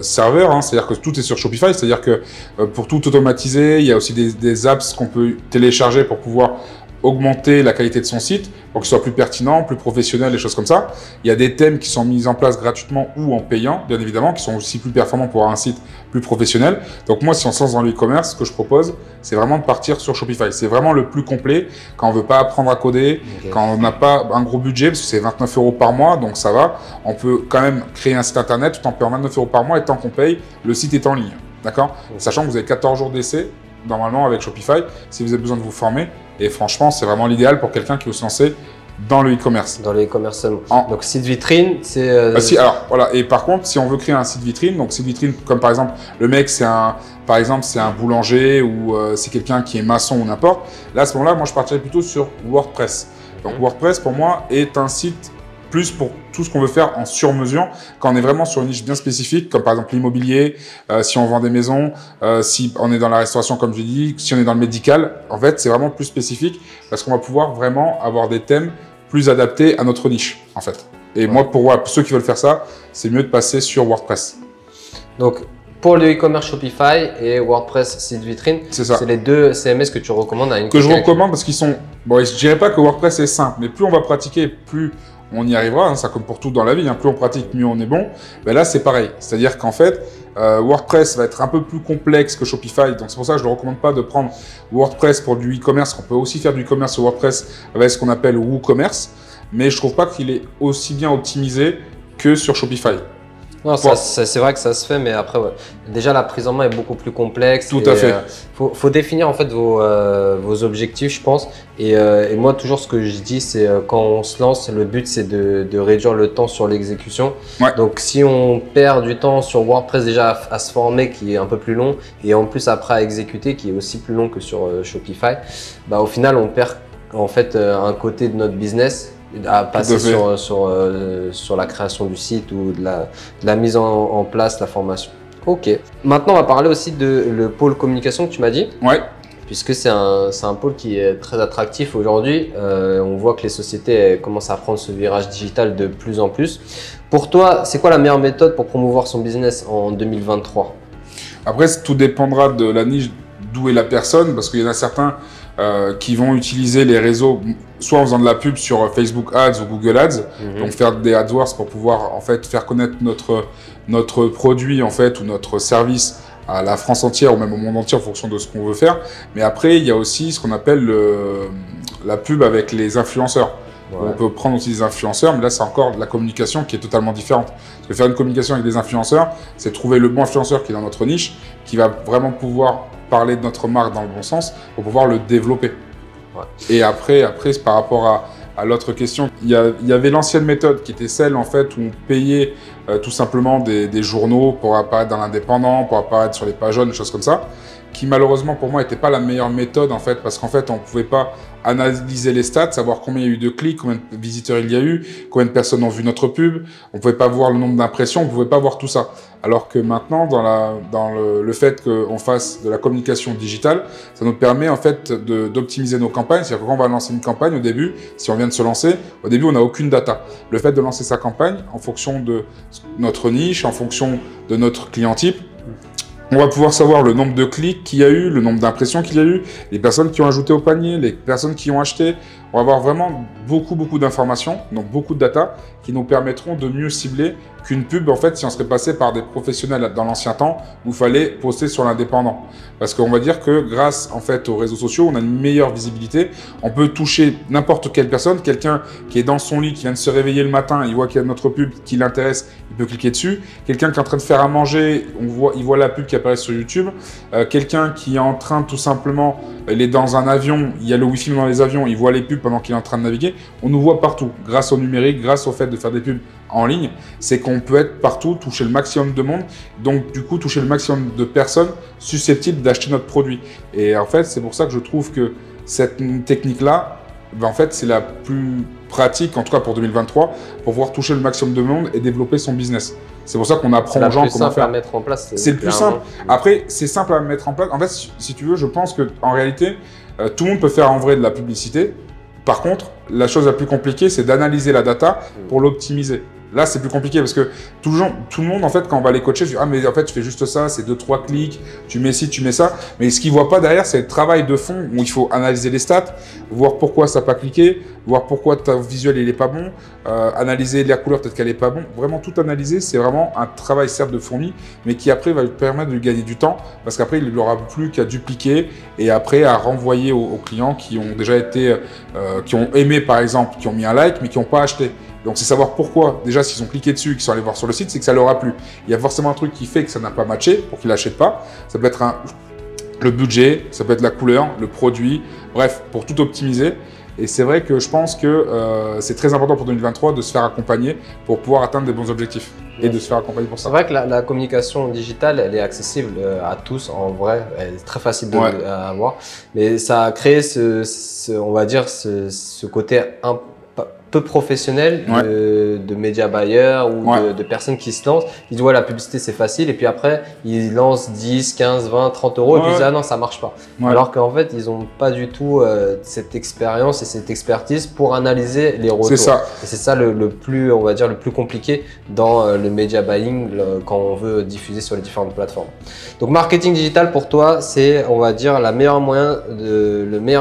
serveur. Hein. C'est-à-dire que tout est sur Shopify. C'est-à-dire que pour tout automatiser, il y a aussi des apps qu'on peut télécharger pour pouvoir augmenter la qualité de son site pour qu'il soit plus pertinent, plus professionnel, des choses comme ça. Il y a des thèmes qui sont mis en place gratuitement ou en payant, bien évidemment, qui sont aussi plus performants pour avoir un site plus professionnel. Donc moi, si on se lance dans l'e-commerce, ce que je propose, c'est vraiment de partir sur Shopify. C'est vraiment le plus complet quand on veut pas apprendre à coder, quand on n'a pas un gros budget, parce que c'est 29 € par mois, donc ça va. On peut quand même créer un site internet tout en payant 29 € par mois et tant qu'on paye, le site est en ligne. D'accord ? Sachant que vous avez 14 jours d'essai, normalement avec Shopify, si vous avez besoin de vous former. Et franchement, c'est vraiment l'idéal pour quelqu'un qui veut se lancer dans le e-commerce. Dans le e-commerce seulement. Donc, site vitrine, c'est… alors, voilà. Et par contre, si on veut créer un site vitrine, donc site vitrine, comme par exemple, le mec, c'est un boulanger ou c'est quelqu'un qui est maçon ou n'importe. Là, à ce moment-là, moi, je partirais plutôt sur WordPress. Donc, WordPress, pour moi, est un site plus pour tout ce qu'on veut faire en sur-mesure, quand on est vraiment sur une niche bien spécifique, comme par exemple l'immobilier, si on vend des maisons, si on est dans la restauration, comme je dis, si on est dans le médical, en fait, c'est vraiment plus spécifique parce qu'on va pouvoir vraiment avoir des thèmes plus adaptés à notre niche, en fait. Et moi, pour ceux qui veulent faire ça, c'est mieux de passer sur WordPress. Donc, pour le e-commerce Shopify et WordPress site vitrine, c'est les deux CMS que tu recommandes à une que je recommande parce qu'ils sont… Bon, je dirais pas que WordPress est simple, mais plus on va pratiquer, plus on y arrivera, hein, ça comme pour tout dans la vie, hein, plus on pratique, mieux on est bon. Ben là, c'est pareil. C'est-à-dire qu'en fait, WordPress va être un peu plus complexe que Shopify. Donc, c'est pour ça que je ne recommande pas de prendre WordPress pour du e-commerce. On peut aussi faire du e-commerce sur WordPress avec ce qu'on appelle WooCommerce. Mais je ne trouve pas qu'il est aussi bien optimisé que sur Shopify. Non, c'est vrai que ça se fait, mais après, ouais. Déjà, la prise en main est beaucoup plus complexe. Tout à fait. Faut définir en fait vos objectifs, je pense. Et moi, toujours ce que je dis, c'est quand on se lance, le but, c'est de réduire le temps sur l'exécution. Ouais. Donc, si on perd du temps sur WordPress déjà à se former, qui est un peu plus long, et en plus après à exécuter, qui est aussi plus long que sur Shopify, bah, au final, on perd en fait un côté de notre business à passer sur la création du site ou de la mise en place, la formation. Ok. Maintenant, on va parler aussi de le pôle communication que tu m'as dit. Ouais. Puisque c'est un pôle qui est très attractif aujourd'hui. On voit que les sociétés commencent à prendre ce virage digital de plus en plus. Pour toi, c'est quoi la meilleure méthode pour promouvoir son business en 2023? Après, tout dépendra de la niche d'où est la personne, parce qu'il y en a certains qui vont utiliser les réseaux soit en faisant de la pub sur Facebook Ads ou Google Ads, donc faire des AdWords pour pouvoir en fait faire connaître notre produit en fait ou notre service à la France entière ou même au monde entier en fonction de ce qu'on veut faire. Mais après, il y a aussi ce qu'on appelle la pub avec les influenceurs. Ouais. On peut prendre aussi des influenceurs, mais là, c'est encore de la communication qui est totalement différente. Parce que faire une communication avec des influenceurs, c'est trouver le bon influenceur qui est dans notre niche, qui va vraiment pouvoir parler de notre marque dans le bon sens pour pouvoir le développer. Ouais. Et après, par rapport à l'autre question, il y avait l'ancienne méthode qui était celle en fait où on payait tout simplement des journaux pour apparaître dans l'Indépendant, pour apparaître sur les pages jaunes, des choses comme ça, qui malheureusement pour moi n'était pas la meilleure méthode en fait, parce qu'en fait on ne pouvait pas analyser les stats, savoir combien il y a eu de clics, combien de visiteurs il y a eu, combien de personnes ont vu notre pub, on ne pouvait pas voir le nombre d'impressions, on ne pouvait pas voir tout ça. Alors que maintenant, dans le fait qu'on fasse de la communication digitale, ça nous permet en fait d'optimiser nos campagnes. C'est-à-dire que quand on va lancer une campagne au début, si on vient de se lancer, au début on n'a aucune data. Le fait de lancer sa campagne en fonction de notre niche, en fonction de notre client type, on va pouvoir savoir le nombre de clics qu'il y a eu, le nombre d'impressions qu'il y a eu, les personnes qui ont ajouté au panier, les personnes qui ont acheté. On va avoir vraiment beaucoup d'informations, donc beaucoup de data qui nous permettront de mieux cibler qu'une pub, en fait, si on serait passé par des professionnels dans l'ancien temps où il fallait poster sur l'Indépendant. Parce qu'on va dire que grâce, en fait, aux réseaux sociaux, on a une meilleure visibilité. On peut toucher n'importe quelle personne, quelqu'un qui est dans son lit, qui vient de se réveiller le matin, il voit qu'il y a notre pub qui l'intéresse, il peut cliquer dessus. Quelqu'un qui est en train de faire à manger, il voit la pub qui qui apparaissent sur YouTube, quelqu'un qui est en train tout simplement, il est dans un avion, il y a le Wi-Fi dans les avions, il voit les pubs pendant qu'il est en train de naviguer. On nous voit partout, grâce au numérique, grâce au fait de faire des pubs en ligne, c'est qu'on peut être partout, toucher le maximum de monde, donc du coup toucher le maximum de personnes susceptibles d'acheter notre produit. Et en fait, c'est pour ça que je trouve que cette technique-là, ben en fait, c'est la plus pratique, en tout cas pour 2023, pour pouvoir toucher le maximum de monde et développer son business. C'est pour ça qu'on apprend aux gens comment faire. C'est le plus simple à mettre en place. C'est le plus simple. Après, c'est simple à mettre en place. En fait, si tu veux, je pense qu'en réalité, tout le monde peut faire en vrai de la publicité. Par contre, la chose la plus compliquée, c'est d'analyser la data pour l'optimiser. Là, c'est plus compliqué parce que tout le monde, en fait, quand on va les coacher, je dis « Ah, mais en fait, tu fais juste ça, c'est 2-3 clics, tu mets ci, tu mets ça. » Mais ce qu'ils ne voient pas derrière, c'est le travail de fond où il faut analyser les stats, voir pourquoi ça n'a pas cliqué, voir pourquoi ta visuel, il n'est pas bon, analyser la couleur, peut-être qu'elle n'est pas bon. Vraiment, tout analyser, c'est vraiment un travail, certes, de fourmi, mais qui après va lui permettre de lui gagner du temps parce qu'après, il n'aura plus qu'à dupliquer et après à renvoyer aux clients qui ont déjà été, qui ont aimé, par exemple, qui ont mis un like, mais qui n'ont pas acheté. Donc, c'est savoir pourquoi. Déjà, s'ils ont cliqué dessus et qu'ils sont allés voir sur le site, c'est que ça leur a plu. Il y a forcément un truc qui fait que ça n'a pas matché pour qu'ils ne l'achètent pas. Ça peut être le budget, ça peut être la couleur, le produit, bref, pour tout optimiser. Et c'est vrai que je pense que c'est très important pour 2023 de se faire accompagner pour pouvoir atteindre des bons objectifs et de se faire accompagner pour ça. C'est vrai que la communication digitale, elle est accessible à tous en vrai, elle est très facile à avoir, mais ça a créé on va dire ce côté un peu professionnel de médias buyers ou de personnes qui se lancent. Ils disent ouais, la publicité c'est facile et puis après ils lancent 10, 15, 20, 30 euros et puis ils disent ah non ça marche pas. Alors qu'en fait ils n'ont pas du tout cette expérience et cette expertise pour analyser les retours. C'est ça. Et c'est ça le plus, on va dire, le plus compliqué dans le media buying quand on veut diffuser sur les différentes plateformes. Donc marketing digital pour toi c'est, on va dire, la meilleure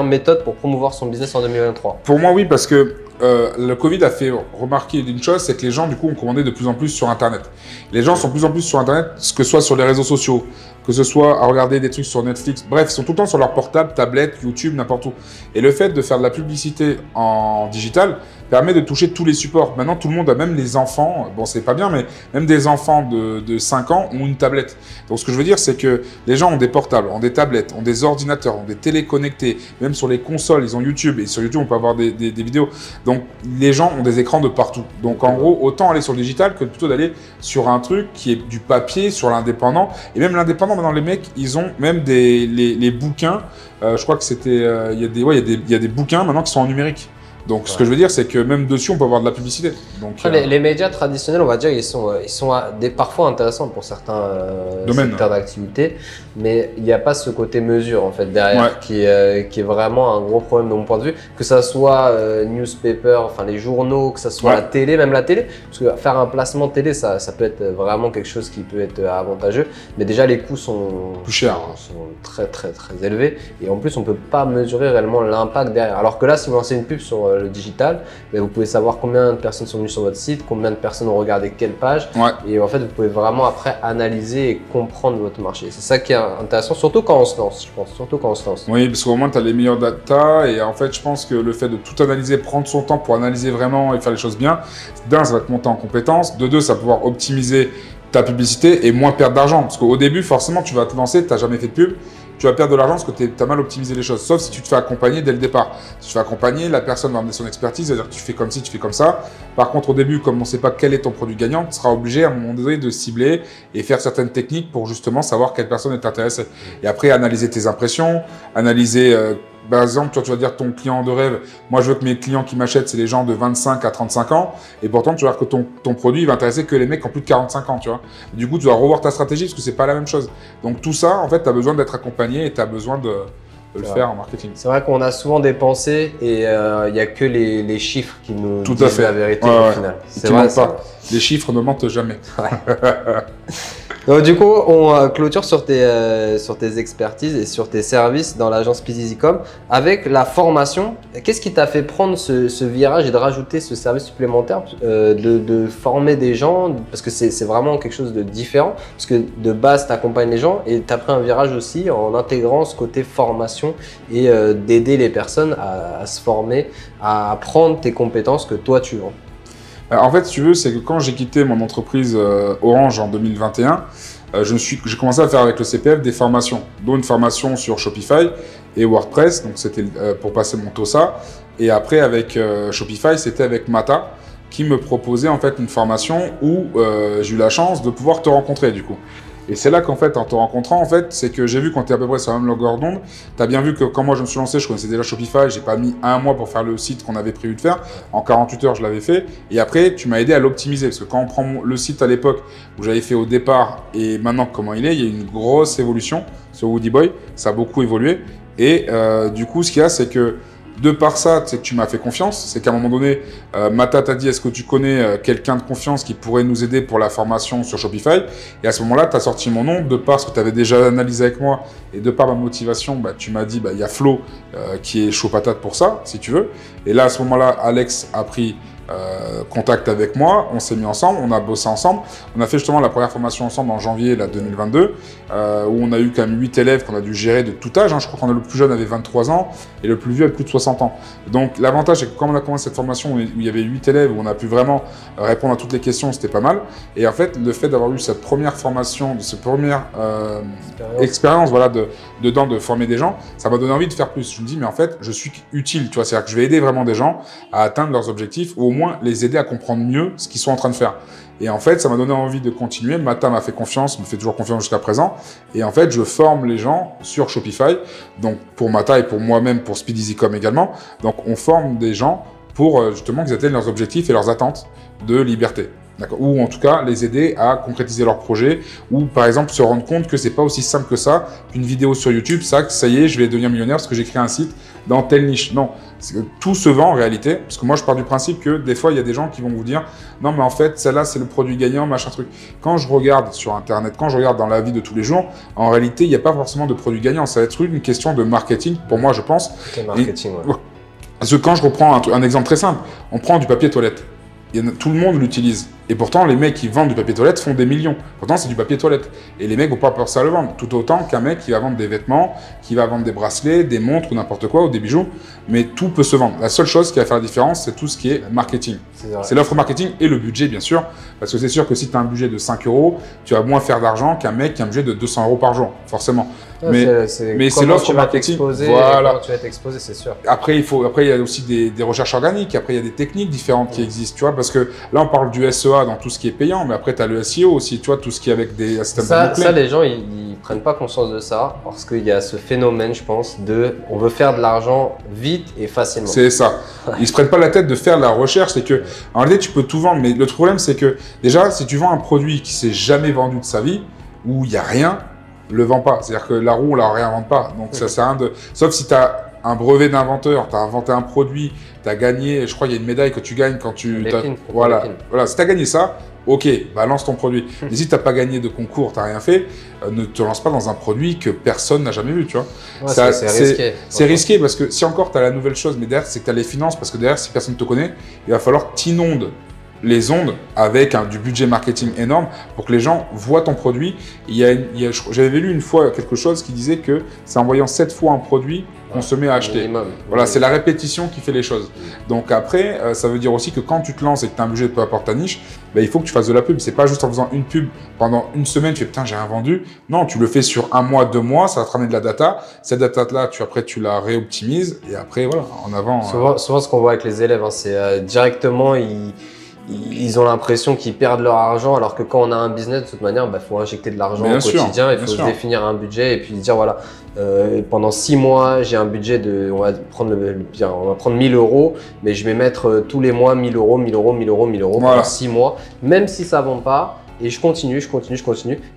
méthode pour promouvoir son business en 2023. Pour moi oui, parce que le Covid a fait remarquer une chose, c'est que les gens du coup ont commandé de plus en plus sur Internet. Les gens sont de plus en plus sur Internet, que ce soit sur les réseaux sociaux, que ce soit à regarder des trucs sur Netflix, bref, ils sont tout le temps sur leur portable, tablette, YouTube, n'importe où. Et le fait de faire de la publicité en digital permet de toucher tous les supports. Maintenant, tout le monde a, même les enfants, bon c'est pas bien, mais même des enfants de 5 ans ont une tablette. Donc ce que je veux dire, c'est que les gens ont des portables, ont des tablettes, ont des ordinateurs, ont des télés connectés, même sur les consoles, ils ont YouTube, et sur YouTube, on peut avoir des vidéos. Donc les gens ont des écrans de partout. Donc en gros, autant aller sur le digital que plutôt d'aller sur un truc qui est du papier, sur l'indépendant. Et même l'indépendant, maintenant les mecs, ils ont même les bouquins, je crois que c'était, il y a des bouquins maintenant qui sont en numérique. Donc, ce que je veux dire, c'est que même dessus, on peut avoir de la publicité. Donc, les médias traditionnels, on va dire, ils sont parfois intéressants pour certains secteurs d'activité, mais il n'y a pas ce côté mesure en fait derrière qui est vraiment un gros problème de mon point de vue. Que ça soit newspaper, enfin les journaux, que ça soit la télé, même la télé, parce que faire un placement télé, ça peut être vraiment quelque chose qui peut être avantageux, mais déjà les coûts sont plus chers, sont très très très élevés, et en plus on peut pas mesurer réellement l'impact derrière. Alors que là, si vous lancez une pub sur le digital, mais vous pouvez savoir combien de personnes sont venues sur votre site, combien de personnes ont regardé quelle page, et en fait vous pouvez vraiment après analyser et comprendre votre marché. C'est ça qui est intéressant, surtout quand on se lance, je pense, surtout quand on se lance. Oui, parce qu'au moins tu as les meilleures data, et en fait je pense que le fait de tout analyser, prendre son temps pour analyser vraiment et faire les choses bien, d'un, ça va te monter en compétence, de deux, ça va pouvoir optimiser ta publicité et moins perdre d'argent, parce qu'au début forcément tu vas te lancer, tu n'as jamais fait de pub, tu vas perdre de l'argent parce que tu as mal optimisé les choses, sauf si tu te fais accompagner dès le départ. Si tu te fais accompagner, la personne va amener son expertise, c'est-à-dire que tu fais comme ci, tu fais comme ça. Par contre, au début, comme on ne sait pas quel est ton produit gagnant, tu seras obligé à un moment donné de cibler et faire certaines techniques pour justement savoir quelle personne est intéressée. Et après, analyser tes impressions, analyser… par exemple, toi, tu vas dire ton client de rêve, moi je veux que mes clients qui m'achètent, c'est les gens de 25 à 35 ans, et pourtant tu vas voir que ton produit il va intéresser que les mecs qui ont plus de 45 ans, tu vois. Et du coup, tu dois revoir ta stratégie parce que c'est pas la même chose. Donc tout ça, en fait, tu as besoin d'être accompagné et tu as besoin de le faire en marketing. C'est vrai qu'on a souvent des pensées et il n'y a que les chiffres qui nous disent la vérité au final. C'est vrai, ça. Les chiffres ne mentent jamais. Donc, du coup, on clôture sur tes expertises et sur tes services dans l'agence Speedycom avec la formation. Qu'est-ce qui t'a fait prendre ce virage et de rajouter ce service supplémentaire, de former des gens, parce que c'est vraiment quelque chose de différent, parce que de base, tu accompagnes les gens et tu as pris un virage aussi en intégrant ce côté formation et d'aider les personnes à se former, à apprendre tes compétences que toi tu as. En fait, si tu veux, c'est que quand j'ai quitté mon entreprise Orange en 2021, j'ai commencé à faire avec le CPF des formations, dont une formation sur Shopify et WordPress, donc c'était pour passer mon TOSA. Et après, avec Shopify, c'était avec Mata, qui me proposait en fait une formation où j'ai eu la chance de pouvoir te rencontrer du coup. Et c'est là qu'en fait, en te rencontrant, en fait, c'est que j'ai vu quand tu es à peu près sur la même longueur d'onde, tu as bien vu que quand moi je me suis lancé, je connaissais déjà Shopify, j'ai pas mis un mois pour faire le site qu'on avait prévu de faire. En 48 heures, je l'avais fait. Et après, tu m'as aidé à l'optimiser. Parce que quand on prend le site à l'époque où j'avais fait au départ et maintenant comment il est, il y a une grosse évolution sur Woody Boy. Ça a beaucoup évolué. Et du coup, ce qu'il y a, c'est que de par ça, c'est que tu m'as fait confiance. C'est qu'à un moment donné, Mata t'a dit, est-ce que tu connais quelqu'un de confiance qui pourrait nous aider pour la formation sur Shopify? Et à ce moment-là, tu as sorti mon nom. De par ce que tu avais déjà analysé avec moi et de par ma motivation, tu m'as dit, il y a Flo qui est chaud patate pour ça, si tu veux. Et là, à ce moment-là, Alex a pris contact avec moi, on s'est mis ensemble, on a bossé ensemble. On a fait justement la première formation ensemble en janvier 2022, où on a eu quand même 8 élèves qu'on a dû gérer de tout âge. Je crois qu'on a le plus jeune avait 23 ans et le plus vieux avait plus de 60 ans. Donc l'avantage, c'est que quand on a commencé cette formation où il y avait 8 élèves, où on a pu vraiment répondre à toutes les questions, c'était pas mal. Et en fait, le fait d'avoir eu cette première formation, cette première expérience dedans, de former des gens, ça m'a donné envie de faire plus. Je me dis, mais en fait, je suis utile, tu vois, c'est-à-dire que je vais aider vraiment des gens à atteindre leurs objectifs, ou au moins les aider à comprendre mieux ce qu'ils sont en train de faire. Et en fait, ça m'a donné envie de continuer. Mata m'a fait confiance, me fait toujours confiance jusqu'à présent. Et en fait, je forme les gens sur Shopify. Donc, pour Mata et pour moi-même, pour Speed Easycom également. Donc, on forme des gens pour justement qu'ils atteignent leurs objectifs et leurs attentes de liberté. Ou en tout cas, les aider à concrétiser leurs projets, ou par exemple se rendre compte que c'est pas aussi simple que ça, qu'une vidéo sur YouTube, ça y est, je vais devenir millionnaire parce que j'ai créé un site dans telle niche. Non, tout se vend en réalité, parce que moi je pars du principe que des fois il y a des gens qui vont vous dire non mais en fait celle-là c'est le produit gagnant, machin truc. Quand je regarde sur internet, quand je regarde dans la vie de tous les jours, en réalité il n'y a pas forcément de produit gagnant, ça va être une question de marketing pour moi je pense. C'est marketing, ouais. Parce que quand je reprends un exemple très simple, on prend du papier toilette. Tout le monde l'utilise. Et pourtant, les mecs qui vendent du papier toilette font des millions. Pourtant, c'est du papier toilette. Et les mecs vont pas penser à le vendre. Tout autant qu'un mec qui va vendre des vêtements, qui va vendre des bracelets, des montres ou n'importe quoi, ou des bijoux. Mais tout peut se vendre. La seule chose qui va faire la différence, c'est tout ce qui est marketing. C'est l'offre marketing et le budget, bien sûr. Parce que c'est sûr que si tu as un budget de 5 €, tu vas moins faire d'argent qu'un mec qui a un budget de 200 € par jour, forcément. Mais c'est l'offre marketing. Voilà. Comment tu vas t'exposer, c'est sûr. Après, il y a aussi des recherches organiques. Après, il y a des techniques différentes qui existent, tu vois. Parce que là, on parle du SEA dans tout ce qui est payant. Mais après, tu as le SEO aussi, tu vois, tout ce qui est avec des systèmes de mots-clés. Ça, les gens, ils prennent pas conscience de ça parce qu'il y a ce phénomène, je pense, on veut faire de l'argent vite et facilement. C'est ça. Ils se prennent pas la tête de faire la recherche. C'est que, en réalité, tu peux tout vendre. Mais le problème, c'est que déjà, si tu vends un produit qui s'est jamais vendu de sa vie, où il y a rien, le vend pas. C'est-à-dire que la roue, on la réinvente pas. Donc, ça sert à rien de. Sauf si tu as un brevet d'inventeur, tu as inventé un produit, tu as gagné, je crois qu'il y a une médaille que tu gagnes quand tu. Voilà. Si tu as gagné ça, ok, lance ton produit. Mais si tu n'as pas gagné de concours, tu n'as rien fait, ne te lance pas dans un produit que personne n'a jamais vu, tu vois. Ouais, c'est risqué. C'est risqué parce que si encore tu as la nouvelle chose, mais derrière, c'est que tu as les finances, parce que derrière, si personne ne te connaît, il va falloir que tu inondes les ondes avec du budget marketing énorme pour que les gens voient ton produit. J'avais lu une fois quelque chose qui disait que c'est en voyant 7 fois un produit qu'on se met à acheter. Minimum. Voilà, c'est la répétition qui fait les choses. Donc après, ça veut dire aussi que quand tu te lances et que tu as un budget peu importe ta niche, il faut que tu fasses de la pub. C'est pas juste en faisant une pub pendant une semaine, tu fais putain, j'ai rien vendu. Non, tu le fais sur 1 mois, 2 mois, ça va te ramener de la data. Cette data-là, après, tu la réoptimises et après, voilà, en avant. Souvent, ce qu'on voit avec les élèves, c'est directement, ils ont l'impression qu'ils perdent leur argent alors que quand on a un business, de toute manière, faut injecter de l'argent au quotidien, il faut se définir un budget et puis dire voilà, pendant 6 mois, j'ai un budget on va prendre 1000 €, mais je vais mettre tous les mois 1000 €, 1000 €, 1000 € 1000 € pendant 6 mois, même si ça ne vend pas, et je continue.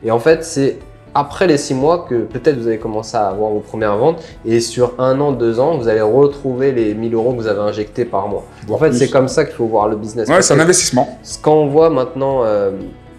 Et en fait, c'est après les 6 mois que peut-être vous allez commencer à avoir vos premières ventes et sur 1 an, 2 ans, vous allez retrouver les 1000 € que vous avez injectés par mois. En fait, c'est comme ça qu'il faut voir le business. Ouais, c'est un investissement. Quand on voit maintenant,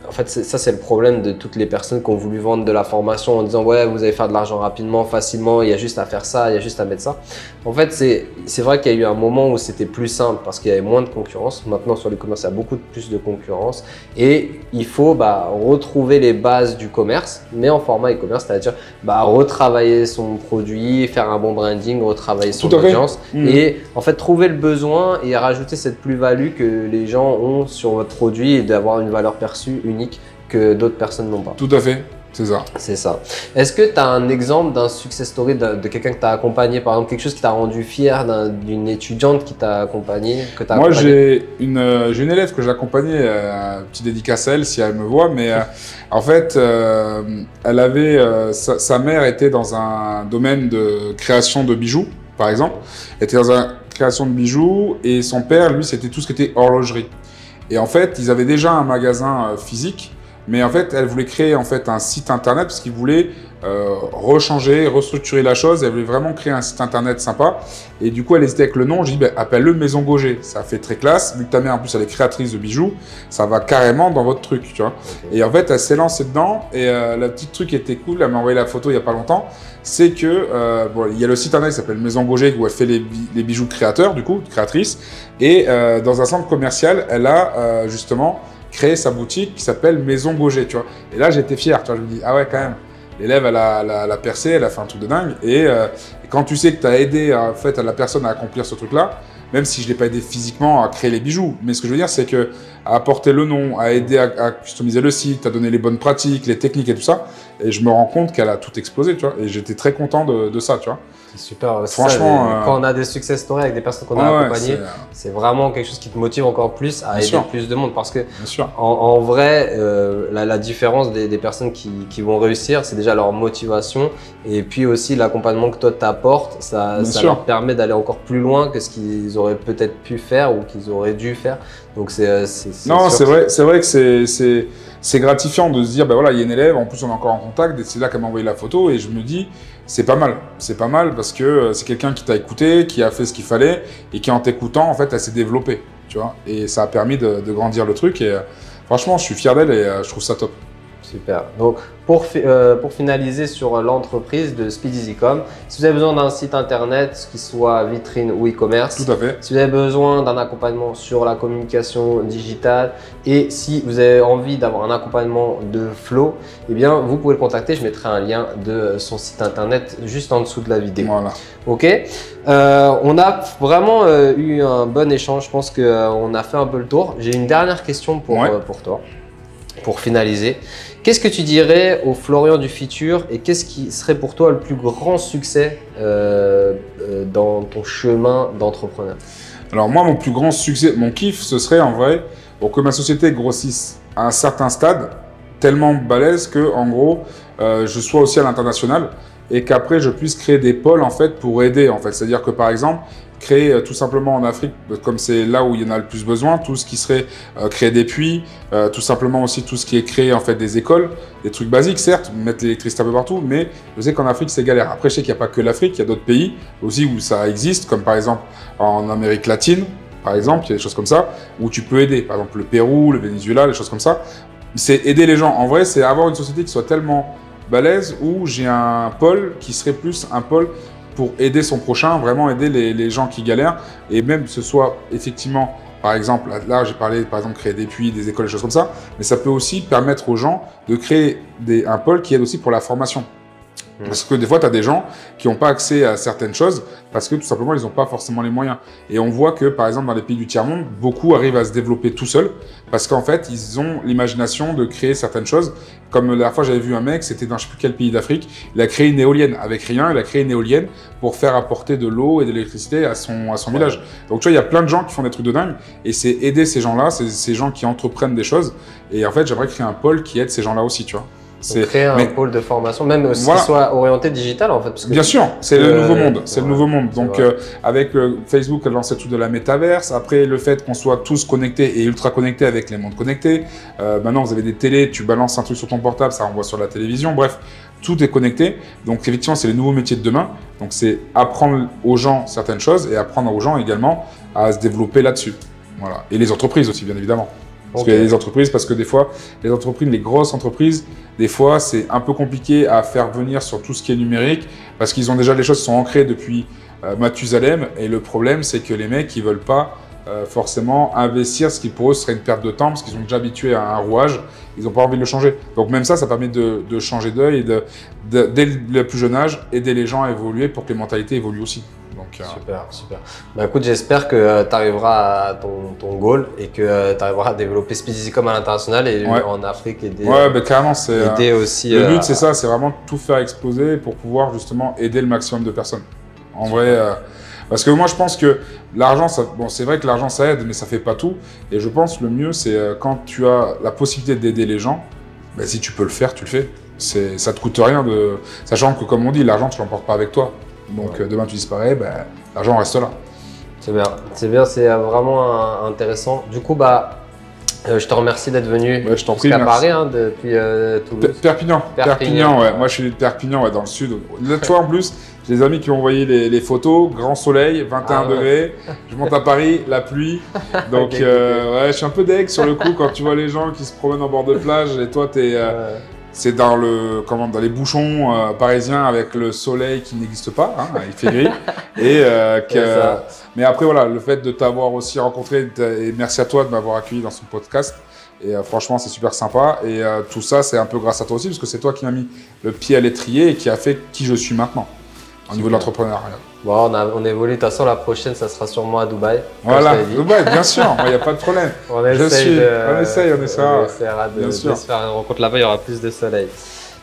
en fait, ça c'est le problème de toutes les personnes qui ont voulu vendre de la formation en disant ouais, vous allez faire de l'argent rapidement, facilement, il y a juste à faire ça, il y a juste à mettre ça. En fait, c'est vrai qu'il y a eu un moment où c'était plus simple parce qu'il y avait moins de concurrence. Maintenant, sur l'e-commerce, il y a beaucoup plus de concurrence et il faut retrouver les bases du commerce, mais en format e-commerce, c'est-à-dire retravailler son produit, faire un bon branding, retravailler son audience et en fait trouver le besoin et rajouter cette plus-value que les gens ont sur votre produit et d'avoir une valeur perçue unique que d'autres personnes n'ont pas. Tout à fait. C'est ça. C'est ça. Est-ce que tu as un exemple d'un success story de quelqu'un que tu as accompagné, par exemple, quelque chose qui t'a rendu fier d'une étudiante qui t'a accompagné, Moi, j'ai une élève que j'ai accompagnée, petite dédicace à elle si elle me voit, mais en fait, elle avait, sa mère était dans un domaine de création de bijoux, par exemple. Elle était dans une création de bijoux et son père, lui, c'était tout ce qui était horlogerie. Et en fait, ils avaient déjà un magasin physique. Mais en fait, elle voulait créer en fait un site internet parce qu'il voulait rechanger, restructurer la chose. Elle voulait vraiment créer un site internet sympa. Et du coup, elle hésitait avec le nom. Je dis, ben, appelle-le Maison Gauger. Ça fait très classe. Vu que ta mère, en plus, elle est créatrice de bijoux, ça va carrément dans votre truc, tu vois. Okay. Et en fait, elle s'est lancée dedans. Et le petit truc qui était cool, elle m'a envoyé la photo il n'y a pas longtemps, c'est que bon, il y a le site internet qui s'appelle Maison Gauger où elle fait les bijoux de créateurs, du coup, de créatrice. Et dans un centre commercial, elle a justement créer sa boutique qui s'appelle Maison Gauger, tu vois. Et là, j'étais fier, tu vois. Je me dis, ah ouais, quand même, l'élève, elle a percé, elle a fait un truc de dingue. Et quand tu sais que tu as aidé en fait, la personne à accomplir ce truc-là, même si je ne l'ai pas aidé physiquement à créer les bijoux, mais ce que je veux dire, c'est que à apporter le nom, à aider à customiser le site, à donner les bonnes pratiques, les techniques et tout ça, et je me rends compte qu'elle a tout explosé, tu vois. Et j'étais très content de ça, tu vois. C'est super. Franchement, ça, quand on a des success stories avec des personnes qu'on a accompagnées, c'est vraiment quelque chose qui te motive encore plus à aider plus de monde. Parce que en vrai, la différence des personnes qui vont réussir, c'est déjà leur motivation et puis aussi l'accompagnement que toi t'apportes. Ça leur permet d'aller encore plus loin que ce qu'ils auraient peut-être pu faire ou qu'ils auraient dû faire. Donc c'est vrai que c'est gratifiant de se dire, ben voilà, il y a une élève, en plus on est encore en contact, et c'est là qu'elle m'a envoyé la photo et je me dis, c'est pas mal parce que c'est quelqu'un qui t'a écouté, qui a fait ce qu'il fallait et qui en t'écoutant, en fait, elle s'est développée, tu vois, et ça a permis de grandir le truc et franchement, je suis fier d'elle et je trouve ça top. Super. Donc, pour finaliser sur l'entreprise de SpeedEasyCom, si vous avez besoin d'un site internet, qui soit vitrine ou e-commerce, tout à fait. Si vous avez besoin d'un accompagnement sur la communication digitale et si vous avez envie d'avoir un accompagnement de Flo, eh bien, vous pouvez le contacter. Je mettrai un lien de son site internet juste en dessous de la vidéo. Voilà. Ok. On a vraiment eu un bon échange. Je pense qu'on a fait un peu le tour. J'ai une dernière question pour toi, pour finaliser. Qu'est-ce que tu dirais au Florian du futur et qu'est-ce qui serait pour toi le plus grand succès dans ton chemin d'entrepreneur? Alors moi, mon plus grand succès, mon kiff, ce serait en vrai pour que ma société grossisse à un certain stade, tellement balèze que en gros, je sois aussi à l'international et qu'après je puisse créer des pôles en fait pour aider en fait. C'est-à-dire que par exemple, créer tout simplement en Afrique, comme c'est là où il y en a le plus besoin, tout ce qui serait créer des puits, tout simplement aussi tout ce qui est créer en fait des écoles, des trucs basiques certes, mettre l'électricité un peu partout, mais je sais qu'en Afrique c'est galère. Après je sais qu'il n'y a pas que l'Afrique, il y a d'autres pays aussi où ça existe, comme par exemple en Amérique latine, par exemple, il y a des choses comme ça, où tu peux aider, par exemple le Pérou, le Venezuela, des choses comme ça. C'est aider les gens. En vrai, c'est avoir une société qui soit tellement balèze où j'ai un pôle qui serait plus un pôle pour aider son prochain, vraiment aider les gens qui galèrent et même que ce soit effectivement, par exemple, là j'ai parlé par exemple créer des puits, des écoles, des choses comme ça, mais ça peut aussi permettre aux gens de créer un pôle qui aide aussi pour la formation. Parce que des fois, tu as des gens qui n'ont pas accès à certaines choses parce que tout simplement, ils n'ont pas forcément les moyens. Et on voit que, par exemple, dans les pays du tiers-monde, beaucoup arrivent à se développer tout seuls parce qu'en fait, ils ont l'imagination de créer certaines choses. Comme la dernière fois, j'avais vu un mec, c'était dans je ne sais plus quel pays d'Afrique, il a créé une éolienne avec rien, il a créé une éolienne pour faire apporter de l'eau et de l'électricité à son village. Donc, tu vois, il y a plein de gens qui font des trucs de dingue et c'est aider ces gens-là, c'est ces gens qui entreprennent des choses. Et en fait, j'aimerais créer un pôle qui aide ces gens-là aussi, tu vois. Créer un pôle de formation, même aussi qui soit orienté digital en fait. Parce que bien sûr, c'est le nouveau monde. C'est le nouveau monde. Donc avec Facebook, elle lance tout de la métaverse. Après le fait qu'on soit tous connectés et ultra connectés avec les mondes connectés. Maintenant vous avez des télés, tu balances un truc sur ton portable, ça renvoie sur la télévision. Bref, tout est connecté. Donc effectivement, c'est les nouveaux métiers de demain. Donc c'est apprendre aux gens certaines choses et apprendre aux gens également à se développer là-dessus. Voilà. Et les entreprises aussi, bien évidemment. Parce qu'il y a des entreprises, parce que des fois, les entreprises, les grosses entreprises, des fois, c'est un peu compliqué à faire venir sur tout ce qui est numérique parce qu'ils ont déjà les choses qui sont ancrées depuis Mathusalem. Et le problème, c'est que les mecs, ils veulent pas forcément investir, ce qui pour eux serait une perte de temps parce qu'ils sont déjà habitués à un rouage. Ils n'ont pas envie de le changer. Donc même ça permet de changer d'œil et dès le plus jeune âge, aider les gens à évoluer pour que les mentalités évoluent aussi. Donc Donc, super, super. Bah, écoute, j'espère que tu arriveras à ton goal et que tu arriveras à développer Speedycom à l'international et en Afrique aider. Ouais, bah, carrément, c'est aider aussi. Le but, c'est ça, c'est vraiment tout faire exploser pour pouvoir justement aider le maximum de personnes. En vrai, parce que moi, je pense que l'argent, bon, c'est vrai que l'argent, ça aide, mais ça fait pas tout. Et je pense que le mieux, c'est quand tu as la possibilité d'aider les gens, bah, si tu peux le faire, tu le fais. Ça te coûte rien sachant que, comme on dit, l'argent, tu l'emportes pas avec toi. Donc, demain, tu disparais, bah, l'argent reste là. C'est bien, c'est vraiment intéressant. Du coup, bah, je te remercie d'être venu je t'en prie, jusqu'à Paris, depuis Toulouse. Perpignan, ouais. Moi, je suis de Perpignan, ouais, dans le sud. Là, tu vois, en plus, j'ai des amis qui ont envoyé les photos. Grand soleil, 21 degrés. Je monte à Paris, la pluie. Donc, ouais, je suis un peu deg sur le coup quand tu vois les gens qui se promènent en bord de plage et toi, c'est dans les bouchons parisiens avec le soleil qui n'existe pas, hein, il fait gris. Mais après, voilà, le fait de t'avoir aussi rencontré, et merci à toi de m'avoir accueilli dans son podcast. Et franchement, c'est super sympa. Et tout ça, c'est un peu grâce à toi aussi, parce que c'est toi qui m'as mis le pied à l'étrier et qui a fait qui je suis maintenant, au niveau de l'entrepreneuriat. Bon, on évolue. De toute façon, la prochaine, ça sera sûrement à Dubaï. Voilà, Dubaï, bien sûr, il n'y a pas de problème. On essaiera de se faire une rencontre là-bas, il y aura plus de soleil.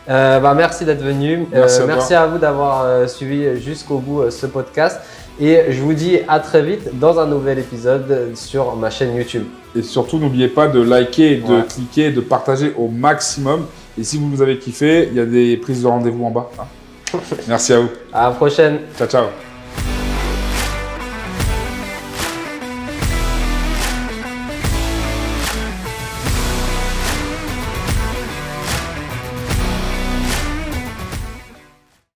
Merci d'être venu. Merci à vous d'avoir suivi jusqu'au bout ce podcast. Et je vous dis à très vite dans un nouvel épisode sur ma chaîne YouTube. Et surtout, n'oubliez pas de liker, de cliquer, de partager au maximum. Et si vous avez kiffé, il y a des prises de rendez-vous en bas. Hein. Merci à vous. À la prochaine. Ciao, ciao.